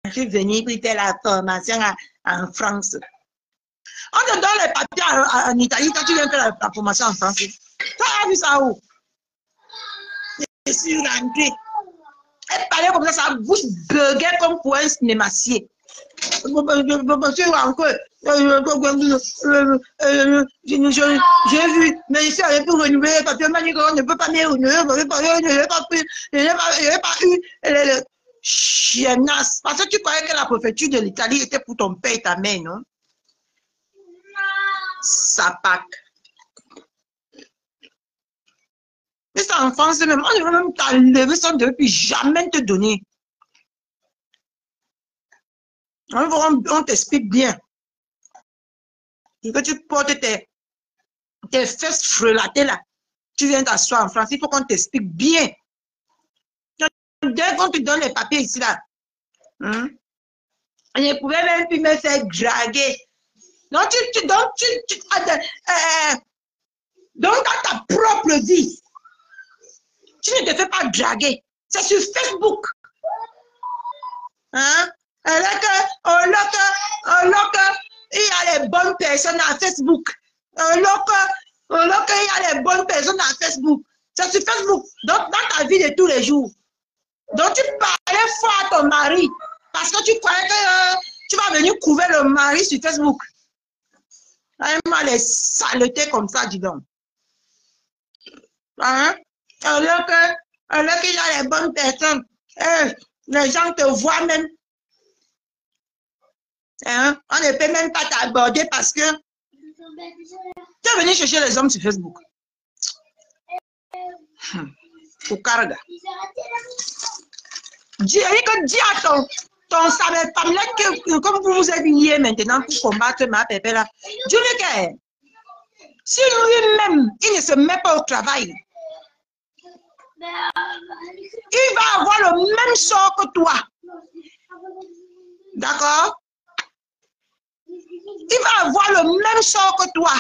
S1: Je suis venue pour faire la formation en France. On te donne les papiers en Italie quand tu viens faire la formation en France. Tu as vu ça où? Je suis rentrée. Elle parlait comme ça, sa bouche buguait comme pour un cinémacier. J'ai vu, mais ici, on pour renouveler les papiers. On m'a dit qu'on ne peut pas mieux, je n'ai pas eu le chiennasse. Parce que tu croyais que la préfecture de l'Italie était pour ton père et ta mère, non? Sapac. Mais ça, en France, même, on devrait même t'enlever ça depuis jamais te donner. On t'explique bien. Et que tu portes tes fesses frelatées là. Tu viens t'asseoir en France, il faut qu'on t'explique bien. Dès qu'on te donne les papiers ici là, je ne pouvais même plus me faire draguer. Donc, donc dans ta propre vie, tu ne te fais pas draguer. C'est sur Facebook. Hein? Il y a les bonnes personnes à Facebook. Il y a les bonnes personnes à Facebook. C'est sur Facebook. Donc, dans ta vie de tous les jours. Donc, tu parlais fort à ton mari. Parce que tu croyais que tu vas venir couvrir le mari sur Facebook. Vraiment, les saletés comme ça, dis donc. Hein? Alors qu'il y a les bonnes personnes. Les gens te voient même. Hein? On ne peut même pas t'aborder parce que tu es venu chercher les hommes sur Facebook. Pour carga. Dis à ton savait pas que comme vous vous êtes liés maintenant pour combattre ma pépé là. Dis-lui que si lui-même il ne se met pas au travail, il va avoir le même sort que toi. D'accord? Il va avoir le même sort que toi.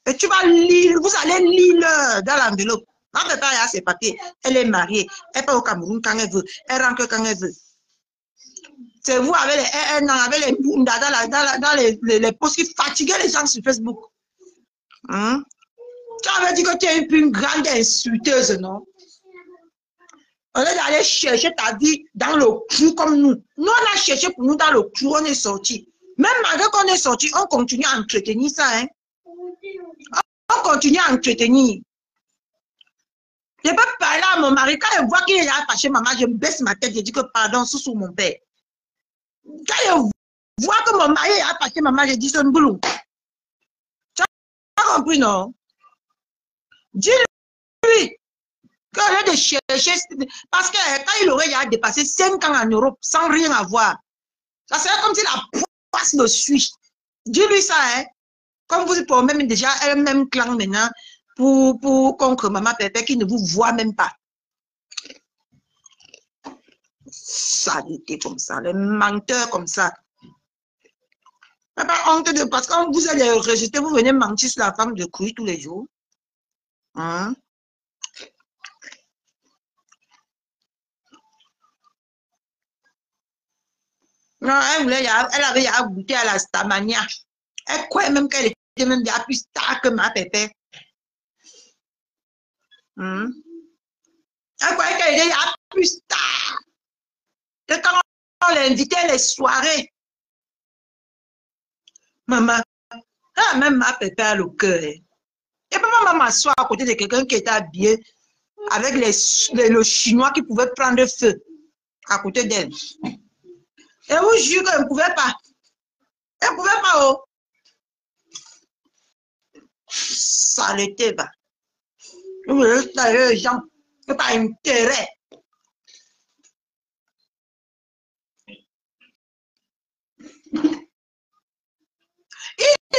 S1: Et tu vas lire, vous allez lire dans l'enveloppe. Ma pépé a ses papiers. Elle est mariée. Elle part au Cameroun quand elle veut. Elle rentre quand elle veut. C'est vous avec les bundas dans les posts qui fatiguent les gens sur Facebook. Tu avais dit que tu es une grande insulteuse, non? Au lieu d'aller chercher ta vie dans le clou comme nous. Nous, on a cherché pour nous dans le clou, on est sorti. Même malgré qu'on est sorti, on continue à entretenir ça. Hein? On continue à entretenir. Je peux parler à mon mari. Quand je vois qu'il est fâché, maman, je baisse ma tête, je dis que pardon, sous mon père. Quand je vois que mon mari est fâché, maman, je dis son boulot. Tu as compris, non? Dis-lui qu'au lieu de chercher, parce que quand il aurait dépassé 5 ans en Europe sans rien avoir, ça serait comme si la poisse le suit. Dis-lui ça, hein? Comme vous êtes même déjà elle-même clan maintenant pour contre maman pépé qui ne vous voit même pas. Saleté comme ça, les menteurs comme ça. Pas honte de parce que quand vous allez rejeter, vous venez mentir sur la femme de Kouy tous les jours. Hein? Non, elle avait goûté à la stamania. Elle croyait même qu'elle était même déjà plus star que ma pépé. Elle croyait qu'elle était déjà plus star. Et quand on l'invitait les soirées, maman, même ma pépé a le cœur. Et pas maman m'asseoir à côté de quelqu'un qui était habillé avec le chinois qui pouvait prendre feu à côté d'elle. Et vous jure qu'elle ne pouvait pas. Elle ne pouvait pas, oh. Saleté, va. Vous voulez les gens, c'est pas intérêt.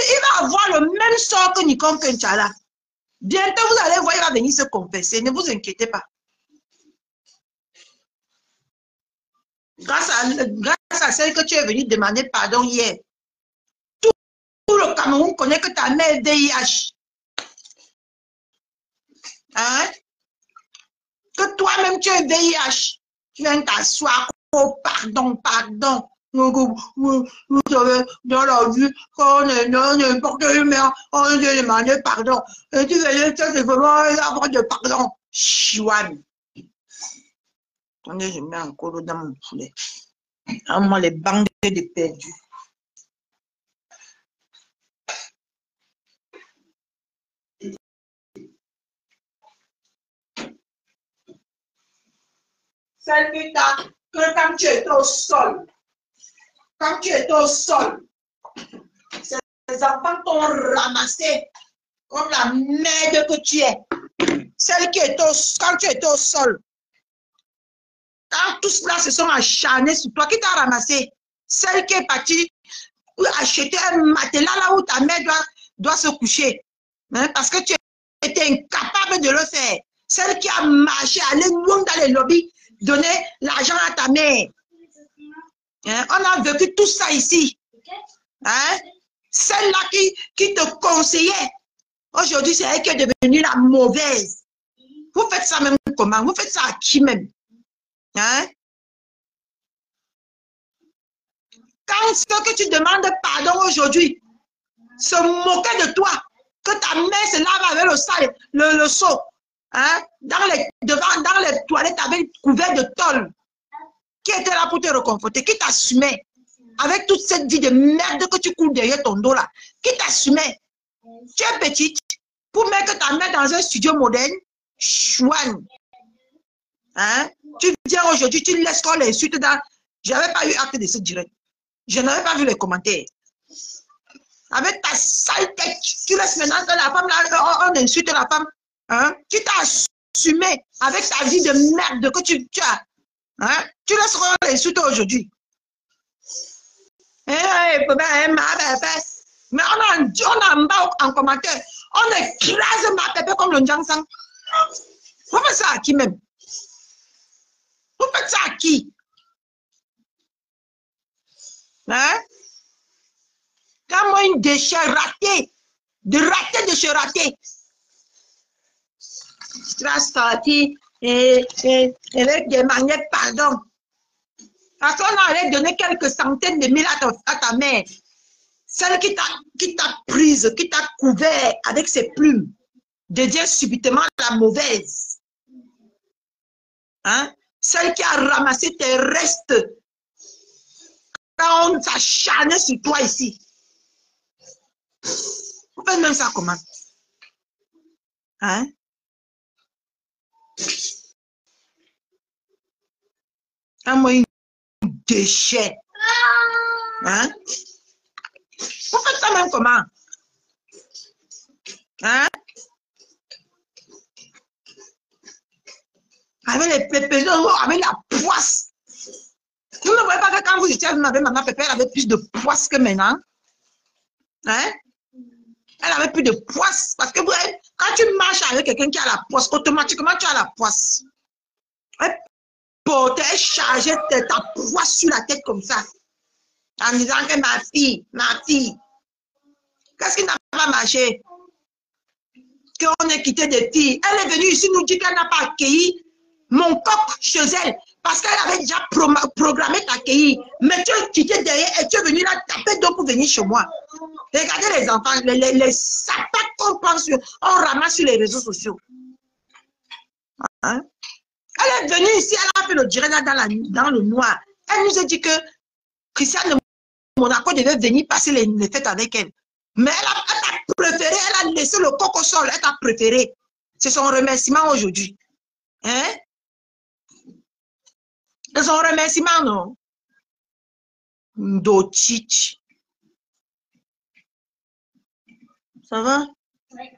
S1: Il va avoir le même sort que Nikon Kenchala. Bientôt, vous allez voir, il va venir se confesser. Ne vous inquiétez pas. Grâce à celle que tu es venue demander pardon hier, tout le Cameroun connaît que ta mère est VIH. Hein? Que toi-même, toi-même, tu es VIH. Tu viens t'asseoir. Oh, pardon, pardon. Vous savez, dans la vie, quand on est n'importe quelle mère, on te demande pardon. Et tu veux dire, c'est vraiment la porte de pardon. Chouane. Attendez, je mets un colo dans mon poulet. À moi, les bandes de perdus. Celle que quand tu es au sol, ces enfants t'ont ramassé comme la merde que tu es. Celle qui est quand tu étais au sol, quand tous là se sont acharnés sur toi, qui t'a ramassé? Celle qui est partie acheter un matelas là où ta mère doit se coucher. Hein, parce que tu étais incapable de le faire. Celle qui a marché, allé loin dans les lobbies, donner l'argent à ta mère. Hein, on a vécu tout ça ici. Hein? Celle-là qui te conseillait. Aujourd'hui, c'est elle qui est devenue la mauvaise. Vous faites ça même comment? Vous faites ça à qui même? Hein? Quand ce que tu demandes pardon aujourd'hui, se moquer de toi, que ta mère se lave avec le seau, hein? Dans les toilettes avec couvert de tôle, qui était là pour te réconforter, qui t'assumait avec toute cette vie de merde que tu coules derrière ton dos là, qui t'assumait. Tu es petite, pour mettre ta mère dans un studio moderne, chouane. Hein? Tu viens aujourd'hui, tu laisses qu'on l'insulte dans... Je n'avais pas eu acte de ce direct. Je n'avais pas vu les commentaires. Avec ta sale tête, tu laisses maintenant que la femme, là, on insulte la femme. Hein? Tu t'as assumé avec ta vie de merde que tu as. Hein? Tu laisses qu'on l'insulte aujourd'hui. Mais on a en bas en commentaire. On écrase ma pépé comme le Njangsang. Vous faites ça à qui même? Vous faites ça à qui? Hein? Quand moi une déchet raté, de chez raté. Tu vas sortir et avec des manières pardon. Parce qu'on allait donner quelques centaines de mille à ta mère. Celle qui t'a prise, qui t'a couvert avec ses plumes, devient subitement la mauvaise. Hein? Celle qui a ramassé tes restes quand on s'acharnait sur toi ici. Vous faites même ça comment? Hein? Un moyen déchet. Hein? Vous faites ça même comment? Hein? Avec les pépés, avec la poisse. Vous ne voyez pas que quand vous étiez avec maman Pépé, elle avait plus de poisse que maintenant. Hein? Elle avait plus de poisse. Parce que quand tu marches avec quelqu'un qui a la poisse, automatiquement tu as la poisse. Elle portait, chargeait ta poisse sur la tête comme ça. En disant que ma fille, qu'est-ce qui n'a pas marché? Qu'on ait quitté des filles. Elle est venue ici nous dire qu'elle n'a pas accueilli mon coq chez elle. Parce qu'elle avait déjà programmé t'accueillir. Mais tu es quitté derrière et tu es venu là taper donc pour venir chez moi. Regardez les enfants, les sapates qu'on prend on ramasse sur les réseaux sociaux. Hein? Elle est venue ici, elle a fait le direct là dans le noir. Elle nous a dit que Christiane de Monaco devait venir passer les fêtes avec elle. Mais elle a préféré, elle a laissé le coq au sol, elle a préféré. C'est son remerciement aujourd'hui. Hein? C'est son remerciement, non? Ndotich. Ça va? Oui.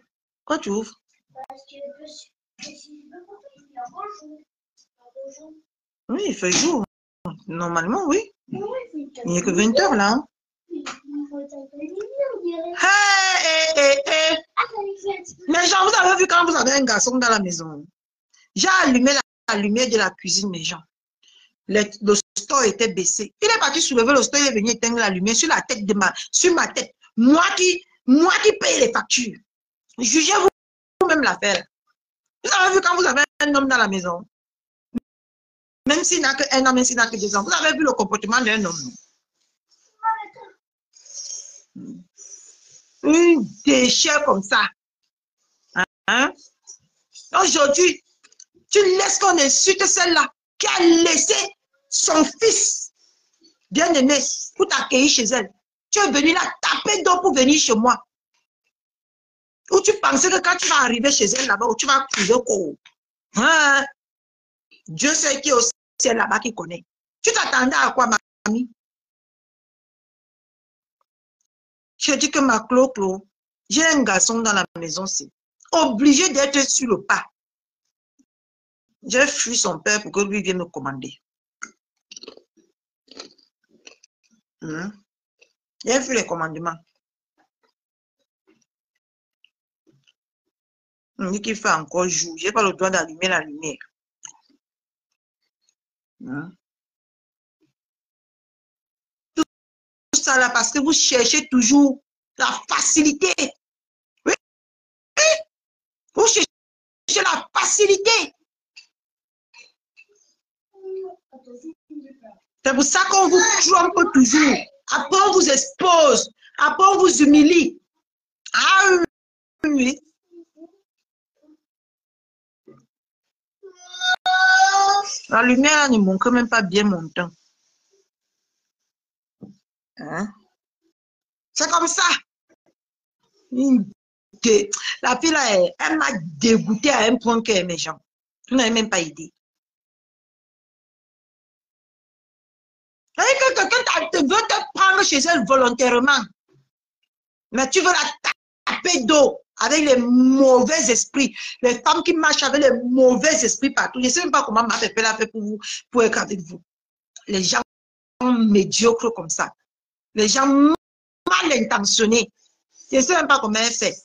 S1: Quoi tu ouvres? Parce que oui, il fait jour. Normalement, oui. Il n'y a que 20 h là. Hein? Mais genre, vous avez vu quand vous avez un garçon dans la maison. J'ai allumé la lumière de la cuisine, mes gens. Le store était baissé. Il est parti soulever le store, il est venu éteindre la lumière sur la tête sur ma tête. Moi qui paye les factures. Jugez-vous même l'affaire. Vous avez vu quand vous avez un homme dans la maison. Même s'il n'a que 1 an, même s'il n'a que 2 ans. Vous avez vu le comportement d'un homme. Une déchet comme ça. Hein? Aujourd'hui, tu laisses qu'on insulte celle-là qui a laissé son fils bien-aimé pour t'accueillir chez elle. Tu es venu là taper d'eau pour venir chez moi. Ou tu pensais que quand tu vas arriver chez elle là-bas, ou tu vas trouver quoi? Hein? Dieu sait qui est aussi là-bas qui connaît. Tu t'attendais à quoi, ma amie? Je dis que ma Clo-Clo, j'ai un garçon dans la maison, c'est obligé d'être sur le pas. J'ai fui son père pour que lui vienne me commander. J'ai fui les commandements. On dit qu'il fait encore jour. Je n'ai pas le droit d'allumer la lumière. Tout ça là parce que vous cherchez toujours la facilité. Oui. Vous cherchez la facilité. C'est pour ça qu'on vous trompe toujours. Après, on vous expose. Après, on vous humilie. Ah oui. La lumière ne montre même pas bien mon temps. Hein? C'est comme ça. La fille là, elle m'a dégoûté à un point qu'elle est méchante. Tu n'avais même pas idée. Que quelqu'un veut te prendre chez elle volontairement. Mais tu veux la taper d'eau avec les mauvais esprits. Les femmes qui marchent avec les mauvais esprits partout. Je ne sais même pas comment ma pépé l'a fait pour être avec vous. Les gens médiocres comme ça. Les gens mal intentionnés. Je ne sais même pas comment elle fait.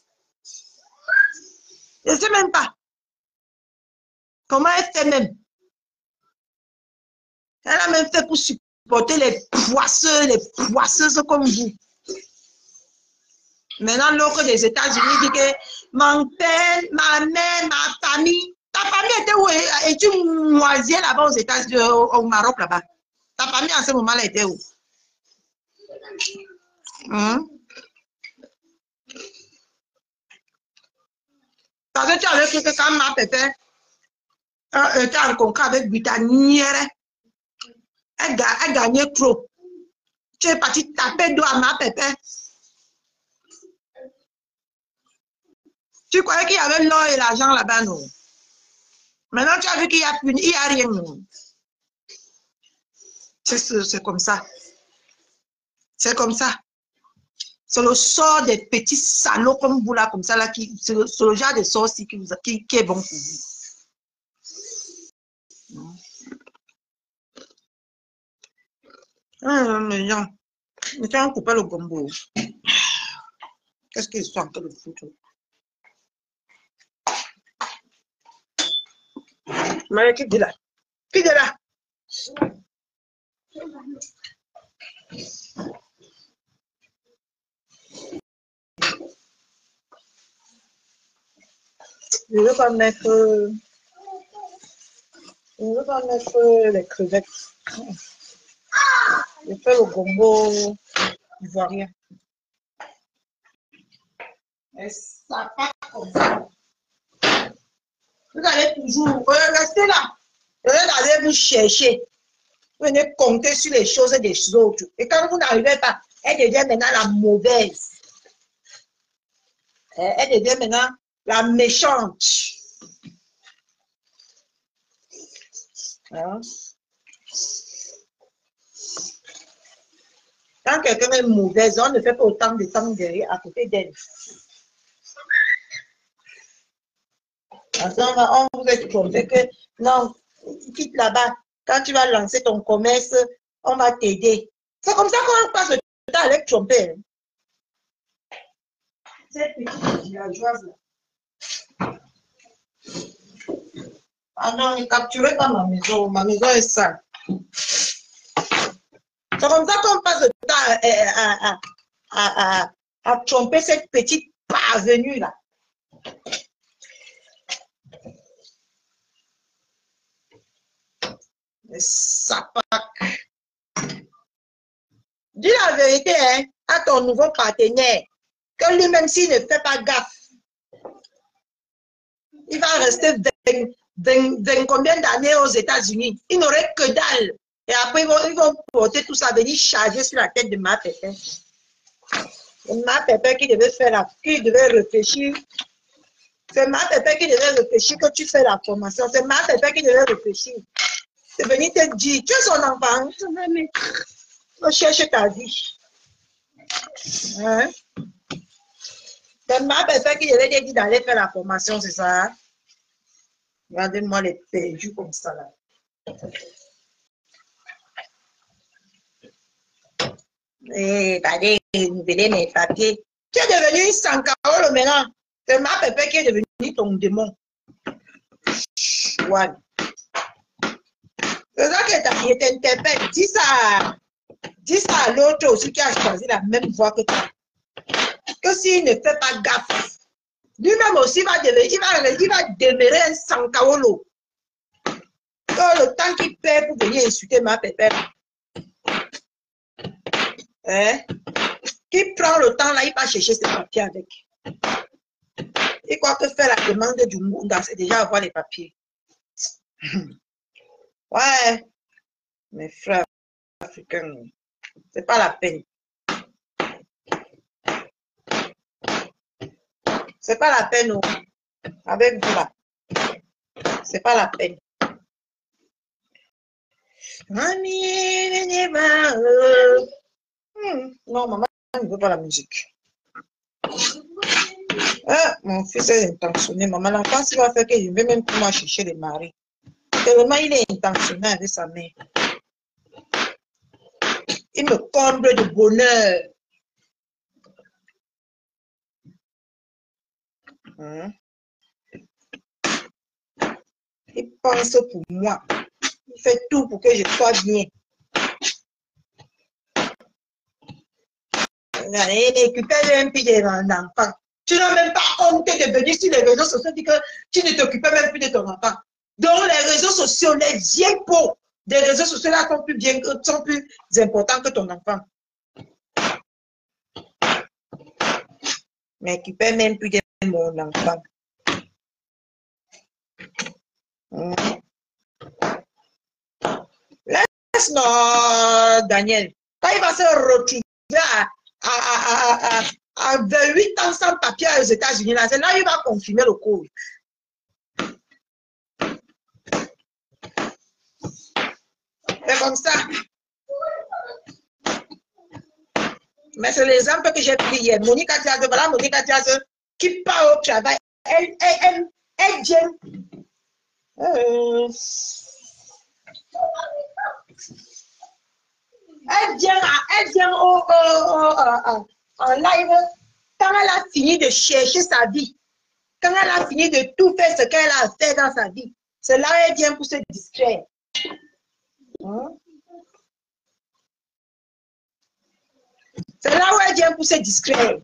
S1: Je ne sais même pas. Comment elle fait même. Elle a même fait pour supporter les poisseuses comme vous. Maintenant, l'autre des États-Unis dit que mon père, ma mère, ma famille, ta famille était où? Et tu moisies là-bas aux États-Unis, au Maroc là-bas. Ta famille en ce moment-là était où? Parce que tu avais cru que quand ma pépé était en concret avec Britannière, elle gagnait trop. Tu es parti taper d'eau à ma pépé. Tu croyais qu'il y avait l'or et l'argent là-bas, non? Maintenant, tu as vu qu'il n'y a plus, il n'y a rien, non? C'est comme ça. C'est comme ça. C'est le sort des petits salauds comme vous là, comme ça là, c'est le genre de sort qui est bon pour vous. Les gens, ils ont coupé le gombo. Qu'est-ce qu'ils sont en train de foutre? Mais qui dit là? Qui dit là? Je ne veux pas mettre les crevettes. Je fais le gombo ivoirien. Et ça part comme ça. Vous allez toujours rester là. Vous allez vous chercher. Vous venez compter sur les choses des autres. Et quand vous n'arrivez pas, elle devient maintenant la mauvaise. Elle devient maintenant la méchante. Hein? Quand quelqu'un est mauvaise, on ne fait pas autant de temps derrière à côté d'elle. On vous a trompé que non, quitte là-bas. Quand tu vas lancer ton commerce, on va t'aider. C'est comme ça qu'on passe le temps avec tromper. Cette petite villageoise là. Ah non, ne capturez pas ma maison. Ma maison est sale. C'est comme ça qu'on passe le temps à tromper cette petite parvenue là. Sapac. Dis la vérité hein, à ton nouveau partenaire, que lui-même s'il ne fait pas gaffe, il va rester 20 combien d'années aux États-Unis. Il n'aurait que dalle. Et après, ils vont porter tout ça, venir charger sur la tête de ma pépère. Ma pépère qui devait faire qui devait réfléchir. C'est ma pépère qui devait réfléchir que tu fais la formation. C'est ma pépère qui devait réfléchir. C'est venir te dire, tu es son enfant. Tu cherches ta vie. Hein? C'est ma pépère qui devait te dire d'aller faire la formation, c'est ça? Regardez-moi les perdus comme ça là. Eh, allez, nouvellez mes papiers. Tu es devenu une Sankarolo maintenant. C'est ma pépé qui est devenu ton démon. Ouais. C'est ça que je t'interpelle. Dis ça à l'autre aussi qui a choisi la même voie que toi. Que s'il ne fait pas gaffe, lui-même aussi va demeurer un Sankarolo. Le temps qu'il perd pour venir insulter ma pépé. Hein? Qui prend le temps là, il va chercher ses papiers avec. Et quoi que faire la demande du monde, c'est déjà avoir les papiers. Ouais, mes frères africains, c'est pas la peine. C'est pas la peine, avec vous là. C'est pas la peine. Non, maman ne veut pas la musique. Ah, mon fils est intentionné. Maman, l'enfance va faire que je ne vais même plus moi chercher les maris. Tellement il est intentionné avec sa mère. Il me comble de bonheur. Hein? Il pense pour moi. Il fait tout pour que je sois bien. Il récupère même plus de mon enfant. Tu n'as même pas honte de venir sur les réseaux sociaux et que tu ne t'occupes même plus de ton enfant. Donc les réseaux sociaux, les vieilles peaux des réseaux sociaux là sont plus importants que ton enfant. Mais qui peut même plus de mon enfant. Laisse-moi, Daniel. Quand il va se retrouver à 28 ans sans papier aux États-Unis, là, c'est là qu'il va confirmer le cours. C'est comme ça. Mais c'est l'exemple que j'ai pris hier. Monica Diaz, voilà Monica Diaz qui part au travail. Elle vient. Elle vient en live quand elle a fini de chercher sa vie. Quand elle a fini de tout faire ce qu'elle a fait dans sa vie. C'est là qu'elle vient pour se distraire. C'est là où elle vient pour se distraire.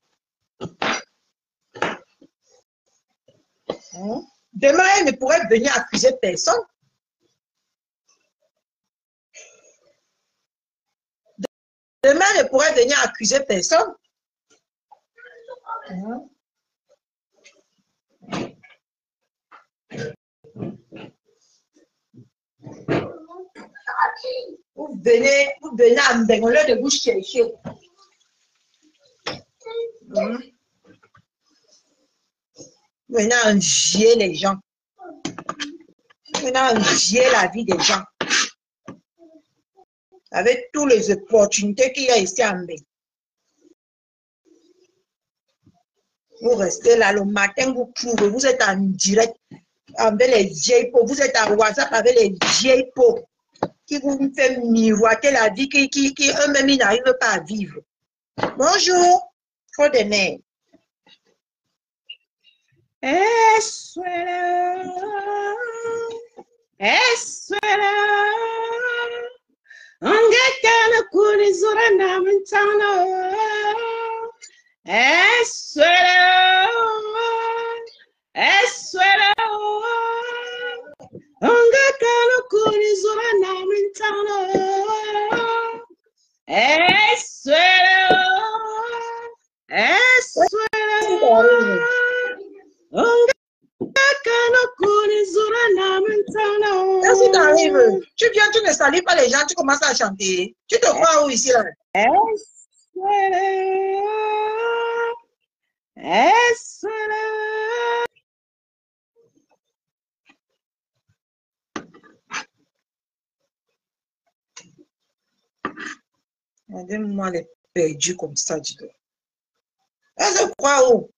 S1: Demain, elle ne pourrait venir accuser personne. Demain, elle ne pourrait venir accuser personne. Vous venez à Mbengole de vous chercher. Vous venez à envier les gens. Vous venez à envier la vie des gens. Avec toutes les opportunités qu'il y a ici à Mbengole. Vous restez là le matin, vous trouvez, vous êtes en direct avec les vieilles peaux, vous êtes en WhatsApp avec les vieilles peaux qui vous fait miroiter la vie qui eux-mêmes ils n'arrivent pas à vivre. Bonjour, trop de mères. Qu'est-ce qui t'arrive? Tu viens, tu ne salues pas les gens, tu commences à chanter. Tu te crois où ici là? Regardez-moi les perdus comme ça, dis donc. Elle se croit où?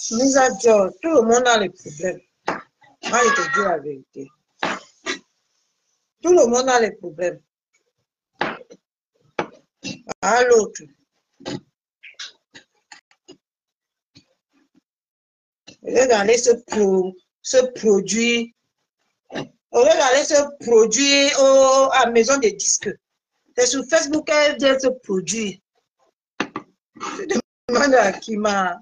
S1: Lisa Dior, tout le monde a les problèmes. Moi, je te dis la vérité. Tout le monde a les problèmes. À l'autre. Regardez ce produit. Regardez ce produit à la maison des disques. C'est sur Facebook qu'elle vient ce produit. Je demande à Kima.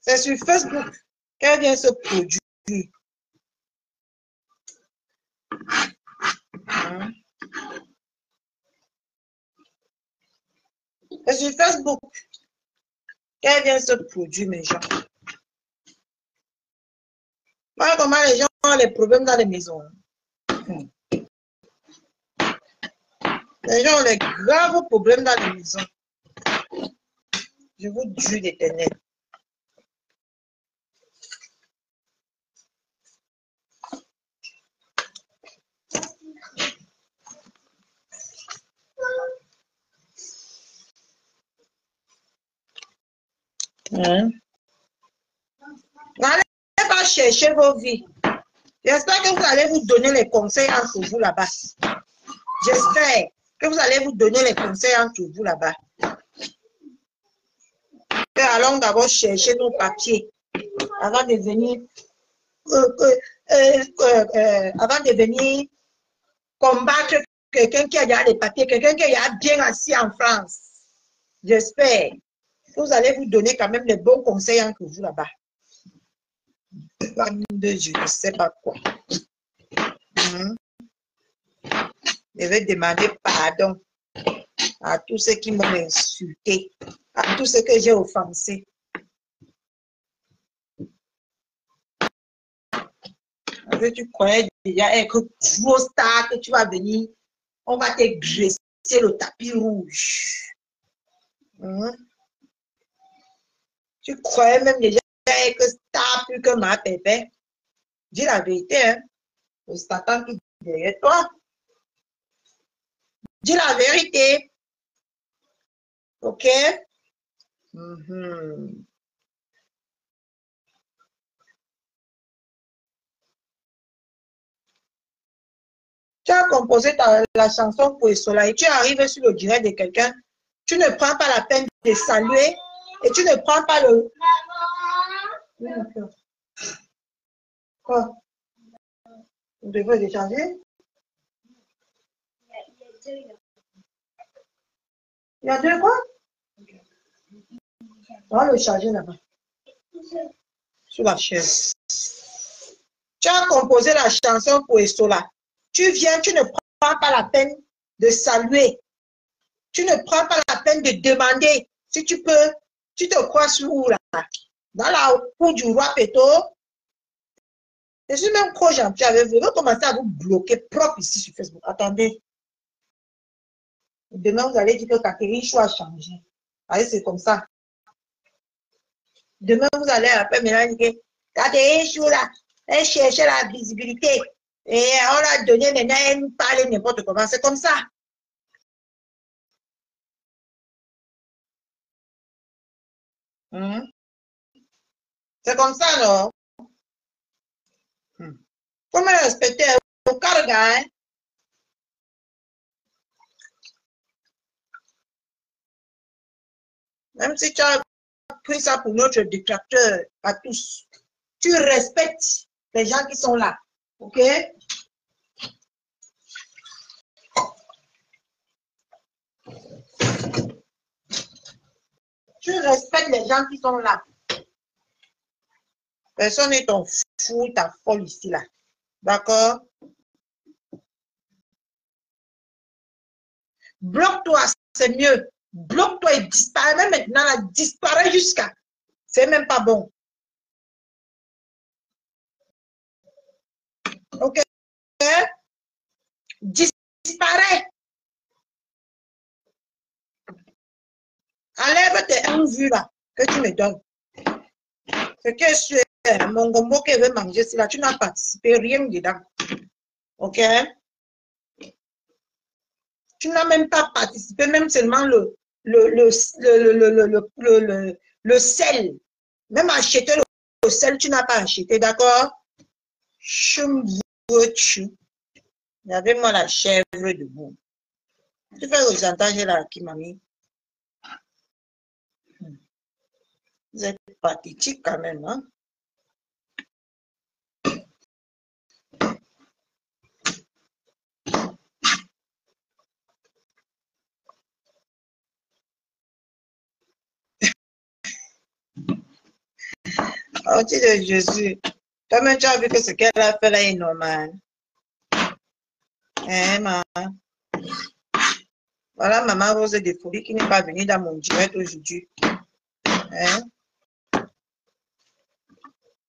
S1: C'est sur Facebook qu'elle vient ce produit. C'est sur Facebook qu'elle vient ce produit, mes gens. Voilà comment les gens ont les problèmes dans les maisons. Les gens ont les graves problèmes dans les maisons. Je vous jure d'Éternel. N'allez pas chercher vos vies. J'espère que vous allez vous donner les conseils entre vous là-bas. J'espère que vous allez vous donner les conseils entre vous là-bas. Allons d'abord chercher nos papiers avant de venir, avant de venir combattre quelqu'un qui a déjà des papiers, quelqu'un qui est bien assis en France. J'espère que vous allez vous donner quand même les bons conseils entre vous là-bas. Je ne sais pas quoi. Je vais demander pardon à tous ceux qui m'ont insulté, à tous ceux que j'ai offensés. Que tu croyais déjà être gros star, que tu vas venir, on va te graisser le tapis rouge. Tu croyais même déjà être star plus que ma pépé. Dis la vérité, hein. Le Satan qui est derrière toi. Dis la vérité. Ok? Tu as composé la chanson pour Sola et tu arrives sur le direct de quelqu'un, tu ne prends pas la peine de saluer et tu ne prends pas le... Quoi? Vous devez décharger? Il y a deux quoi? On va le charger là-bas. Sur la chaise. Tu as composé la chanson pour Estola. Tu viens, tu ne prends pas la peine de saluer. Tu ne prends pas la peine de demander si tu peux. Tu te crois sur où là? Dans la cour du roi Péto. Je suis même trop gentil avec vous. Je vais commencer à vous bloquer propre ici sur Facebook. Attendez. Demain, vous allez dire que Catherine Chou a changé. Allez, c'est comme ça. Demain, vous allez appeler maintenant dire que Catherine Chou là, elle cherchait la visibilité. Et on l'a donné maintenant, elle nous parle n'importe comment. C'est comme ça. C'est comme ça, non? Faut me respecter au carga, hein? Même si tu as pris ça pour notre dictateur à tous, tu respectes les gens qui sont là. OK? Tu respectes les gens qui sont là. Personne n'est ton fou, ta folle ici, là. D'accord? Bloque-toi, c'est mieux. Bloque-toi et disparaît. Même maintenant, là, disparaît jusqu'à C'est même pas bon. Ok? Disparaît. Enlève tes 1 vues là que tu me donnes. Ce que je suis, mon gombo que veut manger, c'est là, tu n'as participé rien dedans. Ok? Tu n'as même pas participé, même seulement le sel. Même acheter le sel, tu n'as pas acheté, d'accord? Il y avait moi la chèvre debout. Tu fais le chantage là, qui m'a mis. Vous êtes pathétique quand même, hein? Au titre de Jésus, toi-même tu as vu que ce qu'elle a fait là est normal. Hein, maman? Voilà maman Rose de Folie qui n'est pas venue dans mon direct aujourd'hui. Hein?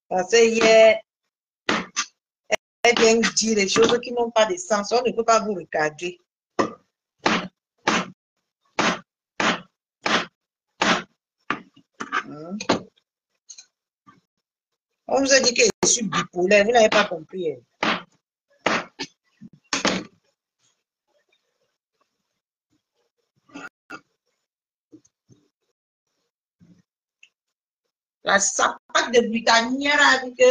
S1: Parce que hier, elle vient dire des choses qui n'ont pas de sens. On ne peut pas vous regarder. Hein? On vous a dit que je suis bipolaire. Vous n'avez pas compris. Hein? La sapate de Britannière a dit que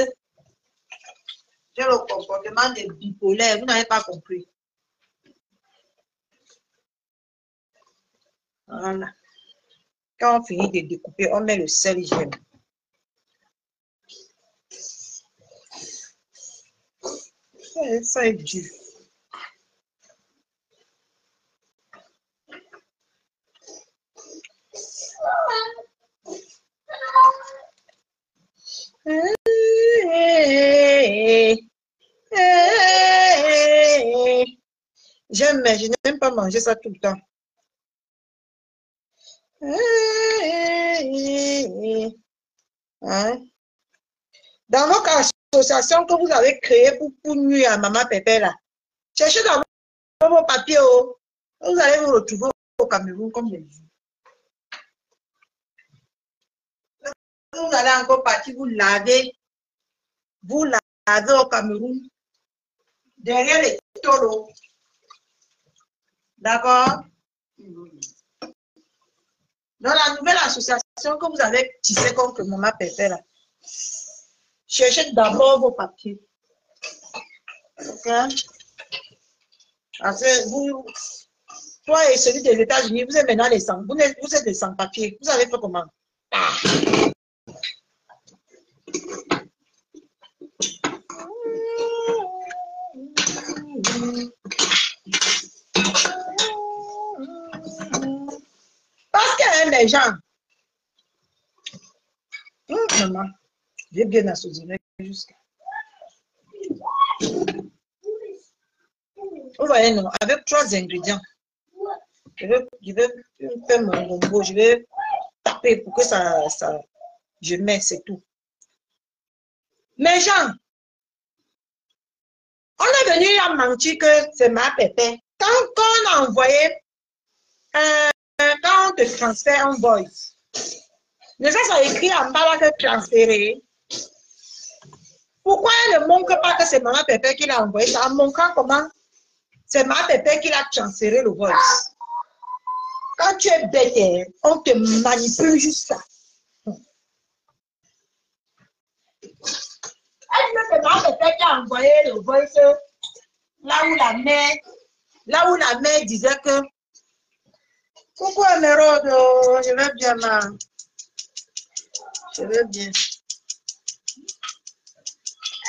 S1: j'ai le comportement de bipolaire. Vous n'avez pas compris. Voilà. Quand on finit de découper, on met le sel hygiène. Ça est dur. J'aime, mais je n'aime pas manger ça tout le temps. Hein? Dans votre association que vous avez créée pour nuire à Maman Pépé là, cherchez dans vos papiers, oh. Vous allez vous retrouver au Cameroun comme des jours. Vous allez encore partir vous laver au Cameroun, derrière les tolos. D'accord? Dans la nouvelle association que vous avez tissée contre Maman Pépé là, cherchez d'abord vos papiers. Ok? Parce que vous, toi et celui des États-Unis, vous êtes maintenant les sans, vous êtes des sans-papiers. Vous avez fait comment? Ah. Parce que les gens, maman, j'ai bien assaisonné jusqu'à. Vous voyez, non, avec 3 ingrédients. Je vais faire mon gombo, je vais taper pour que je mets, c'est tout. Mais gens, on est venu à mentir que c'est ma pépé. Quand on a envoyé, quand on te transfère un voice, déjà ça écrit en bas là que transférer. Pourquoi elle ne montre pas que c'est Maman Pépé qui l'a envoyé ça en montrant comment c'est Maman Pépé qui l'a transféré le voice. Quand tu es bête, on te manipule juste ça. Elle dit que c'est Maman Pépé qui a envoyé le voice là où la mère disait que pourquoi Mérode, je vais bien là. Je vais bien.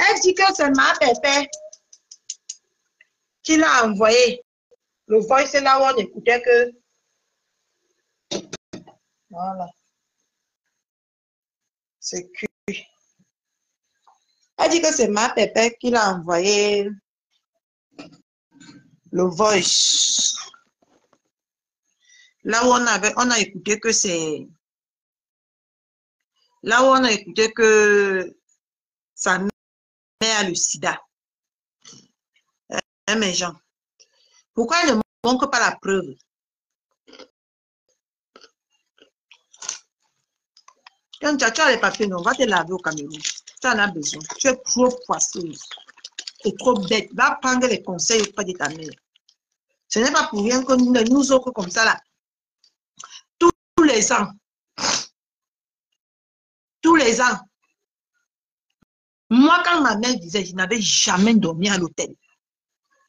S1: Elle dit que c'est Maman Pépé qui l'a envoyé. Le voice là où on écoutait que. Voilà. C'est cuit. Elle dit que c'est Maman Pépé qui l'a envoyé le voice. Là où on a écouté que c'est Là où on a écouté que sa mère a le sida. Hein, mes gens. Pourquoi elle ne montre pas la preuve? Quand tu as les papiers, non, va te laver au Cameroun. Tu en as besoin. Tu es trop poisseuse et trop bête. Va prendre les conseils auprès de ta mère. Ce n'est pas pour rien que nous autres comme ça, là, tous les ans, moi, quand ma mère disait, je n'avais jamais dormi à l'hôtel.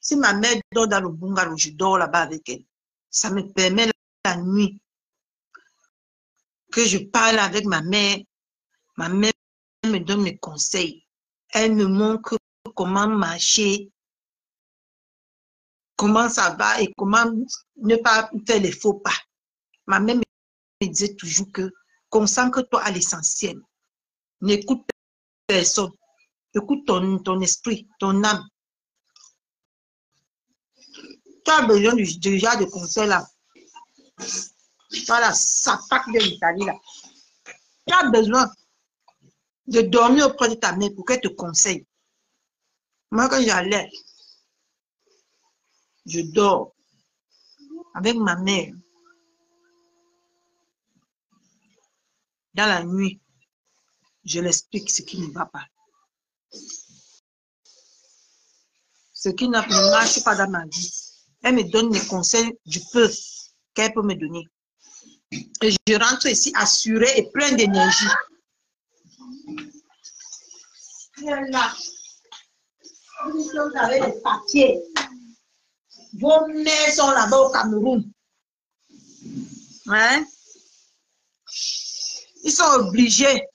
S1: Si ma mère dort dans le bungalow, je dors là-bas avec elle. Ça me permet la nuit que je parle avec ma mère me donne mes conseils. Elle me montre comment marcher, comment ça va et comment ne pas faire les faux pas. Ma mère me disait toujours que consacre-toi à l'essentiel. N'écoute personne. Écoute ton esprit, ton âme. Tu as besoin du genre de conseil là. Voilà, ça pack de l'Italie là. Tu as besoin de dormir auprès de ta mère pour qu'elle te conseille. Moi, quand j'allais, je dors avec ma mère dans la nuit. Je l'explique ce qui ne va pas. Ce qui ne marche pas dans ma vie. Elle me donne les conseils du peu qu'elle peut me donner. Et je rentre ici assurée et pleine d'énergie. Là, vous avez les papiers. Vos mères sont là-bas au Cameroun. Hein? Ils sont obligés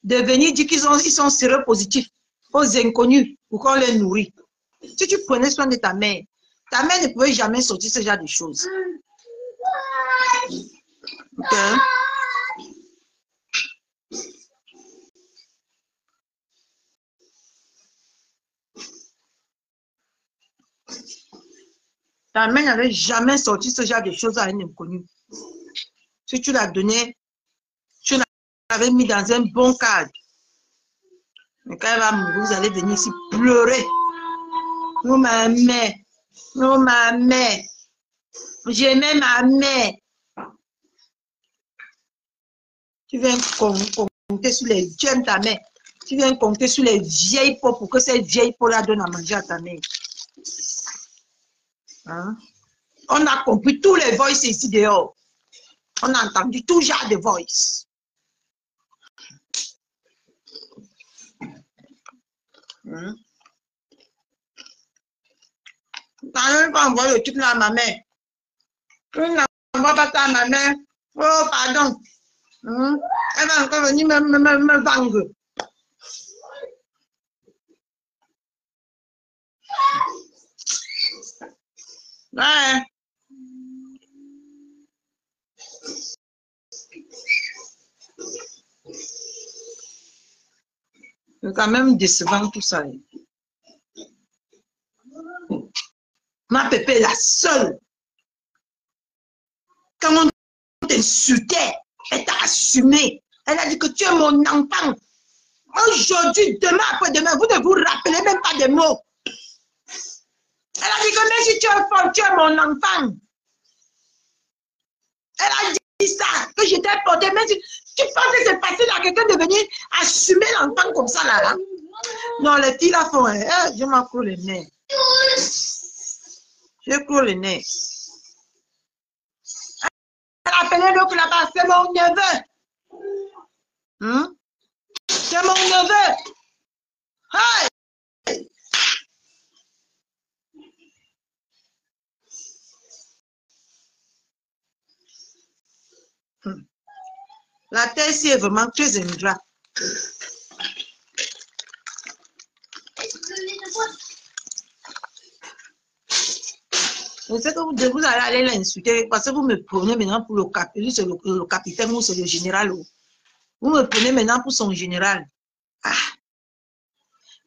S1: de venir dire qu'ils sont séropositifs aux inconnus pour qu'on les nourrit. Si tu prenais soin de ta mère ne pouvait jamais sortir ce genre de choses. Ok? Ta mère n'avait jamais sorti ce genre de choses à un inconnu. Si tu l'as donné, tu l'avais mis dans un bon cadre. Mais quand elle va mourir, vous allez venir ici pleurer. Oh ma mère, oh ma mère, j'aimais ma mère. Tu viens compter sur les dieux de ta mère. Tu viens compter sur les vieilles peaux pour que ces vieilles peaux la donnent à manger à ta mère. Hein? On a compris tous les voices ici dehors. On a entendu tout genre de voice. Hein? Tu n'as même pas envoyé le truc là à ma mère. Tu n'envoies pas ça à ma mère. Oh, pardon. Hein? Elle va encore venir me vendre. Ouais. C'est quand même décevant tout ça. Ma pépé est la seule. Quand on t'insultait, elle t'a assumé. Elle a dit que tu es mon enfant. Aujourd'hui, demain, après-demain, vous ne vous rappelez même pas des mots. Elle a dit que même si tu es fort, tu es mon enfant. Elle a dit ça, que j'étais portée. Même si tu penses que c'est facile à quelqu'un de venir assumer l'enfant comme ça là. Hein? Non, les filles là font, je m'en cours les nez. Je cours les nez. Elle a appelé l'autre là-bas, c'est mon neveu. Hein? C'est mon neveu. Hey! La terre ici est vraiment très ingrate. Je sais que vous allez aller l'insulter parce que vous me prenez maintenant pour le capitaine ou c'est le général. Vous me prenez maintenant pour son général. Ah,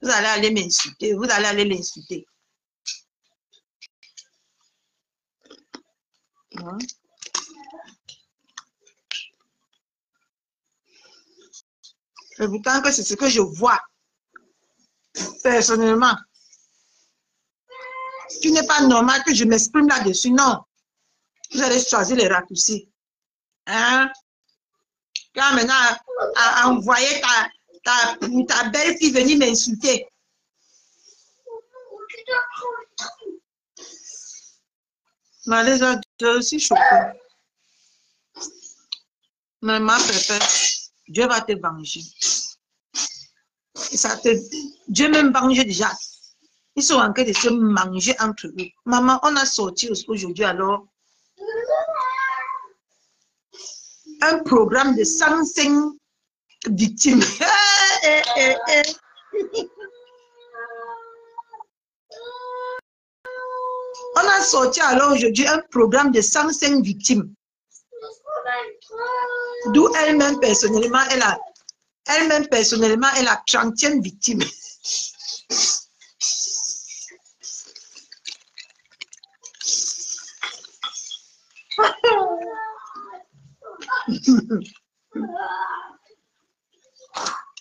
S1: vous allez aller m'insulter, vous allez aller l'insulter. Hein? Mais pourtant que c'est ce que je vois. Personnellement. Tu n'es pas normal que je m'exprime là-dessus. Non. Vous allez choisir les raccourcis. Hein? Quand maintenant, à envoyer ta belle-fille venir m'insulter. Mais j'ai aussi choqué. Mais ma pépère, Dieu va te venger. Dieu même venge déjà. Ils sont en train de se manger entre eux. Maman, on a sorti aujourd'hui alors un programme de 105 victimes. On a sorti alors aujourd'hui un programme de 105 victimes. D'où elle-même personnellement est la 30e victime.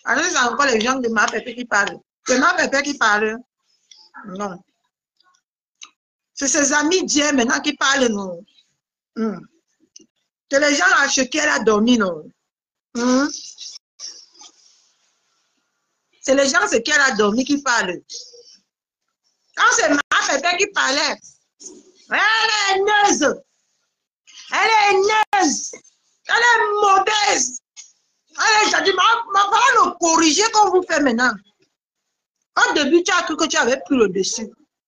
S1: Alors, c'est encore les gens de ma pépé qui parlent. C'est ma pépé qui parle. Non. C'est ses amis Dieu maintenant qui parlent, non. C'est les gens à chez qui elle a dormi, non. C'est les gens à qui elle a dormi qui parlent. Quand c'est ma pépé qui parlait, elle est neuse. Elle est neuse. Elle est mauvaise. Allez, j'ai dit, ma va le corriger comme vous faites maintenant. Au début, tu as cru que tu avais pris le dessus.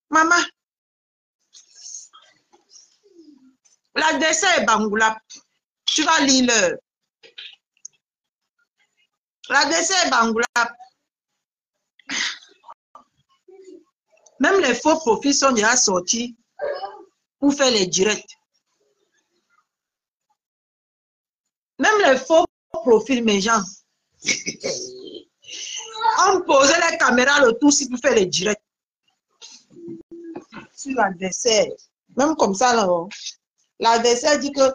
S1: Maman, la dessert est Bangoula. Tu vas lire le. La dessert est Bangoula. Même les faux profils sont déjà sortis pour faire les directs. Même les faux profils, mes gens. On posait les caméras le tout pour faire les directs. Sur l'adversaire. Même comme ça, là. L'adversaire dit que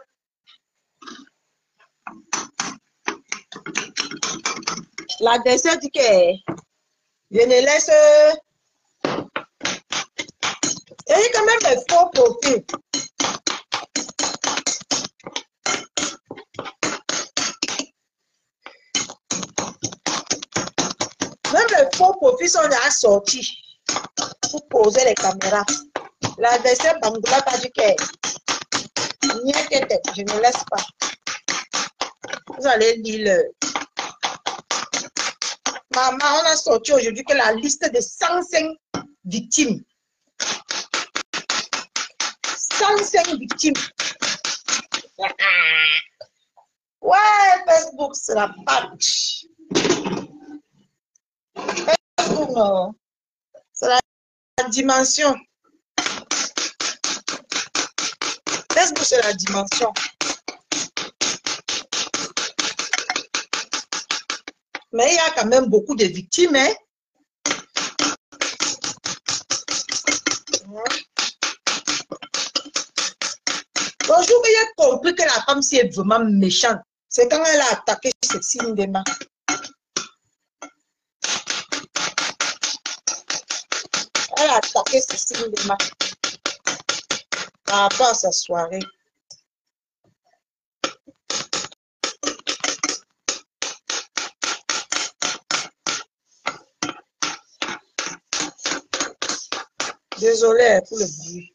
S1: l'adversaire dit que je ne laisse. Et il y a quand même les faux profils. Même les faux profils sont déjà sortis pour poser les caméras. L'adversaire Bangoula a dit que je ne laisse pas. Vous allez lire le. Maman, on a sorti aujourd'hui que la liste de 105 victimes. 105 victimes. Ouais, Facebook, c'est la page. Facebook, non. C'est la dimension. Facebook, c'est la dimension. Mais il y a quand même beaucoup de victimes, hein? Bonjour, il a compris que la femme si est vraiment méchante. C'est quand elle a attaqué Cécile Ndema. Elle a attaqué Cécile Ndema par rapport à sa soirée. Désolée pour le bruit.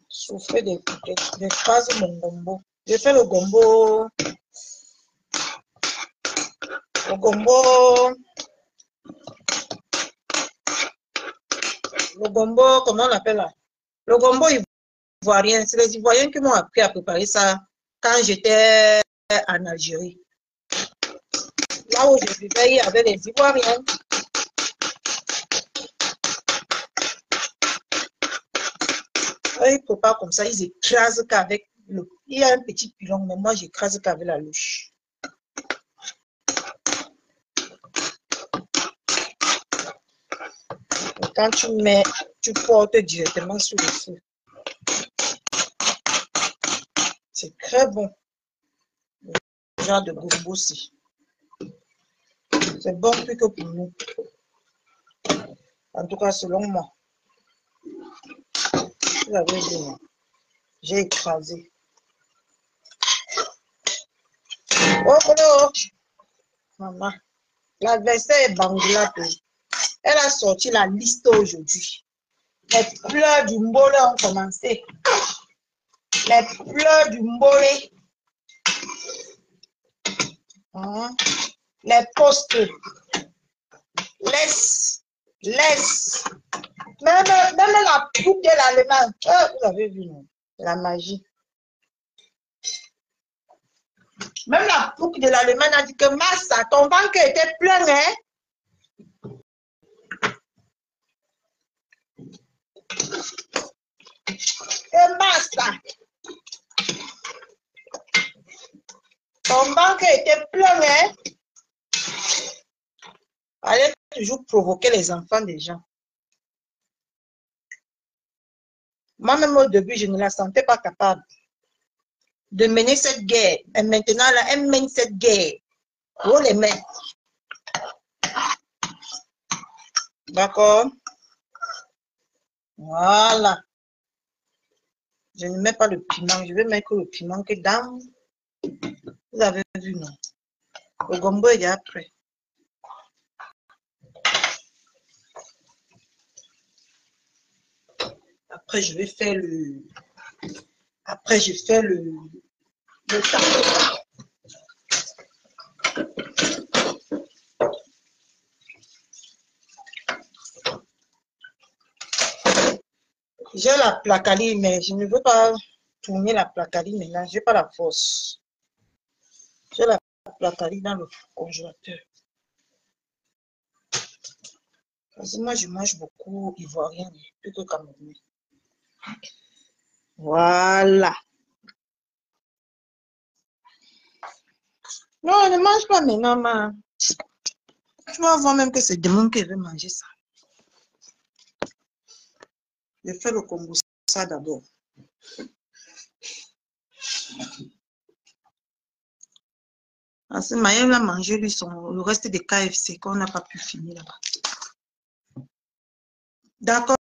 S1: Souffrez d'écouter. Je croise mon gombo. Je fais le gombo. Le gombo. Le gombo, comment on appelle là? Le gombo ivoirien. C'est les Ivoiriens qui m'ont appris à préparer ça quand j'étais en Algérie. Là où je vivais, il y avait les Ivoiriens. Ils préparent comme ça, ils écrasent qu'avec le. Il y a un petit pilon, mais moi j'écrase qu'avec la louche. Et quand tu mets, tu portes directement sur le feu. C'est très bon. Le genre de gombo aussi. C'est bon plus que pour nous. En tout cas, selon moi. Vous avez vu, j'ai écrasé. Oh, oh, maman. L'adversaire est Bangla. Elle a sorti la liste aujourd'hui. Les pleurs du Mbolé ont commencé. Les pleurs du Mbolé. Hein? Les postes. Laisse. Même la coupe de l'Allemagne. Vous avez vu, non? La magie. Même la boucle de l'Allemagne a dit que Massa, ton ventre était plein, hein? Et Massa, ton ventre était plein, hein? Allez toujours provoquer les enfants des gens. Moi-même au début, je ne la sentais pas capable de mener cette guerre. Et maintenant, là, elle mène cette guerre. Oh les mains. D'accord? Voilà. Je ne mets pas le piment. Je vais mettre le piment que dans. Vous avez vu, non? Le gombo est déjà prêt. Après, je vais faire le... Après, je fais le taco. J'ai la placaline, mais je ne veux pas tourner la placaline maintenant. Je n'ai pas la force. J'ai la placaline dans le congélateur. Parce que moi, je mange beaucoup ivoirien, plus que camerounais. Voilà. Non, ne mange pas maintenant, ma. Tu vas voir même que c'est demain que je vais manger ça. Je fais le kombucha d'abord. Parce que Maël a mangé lui le reste des KFC qu'on n'a pas pu finir là-bas. D'accord.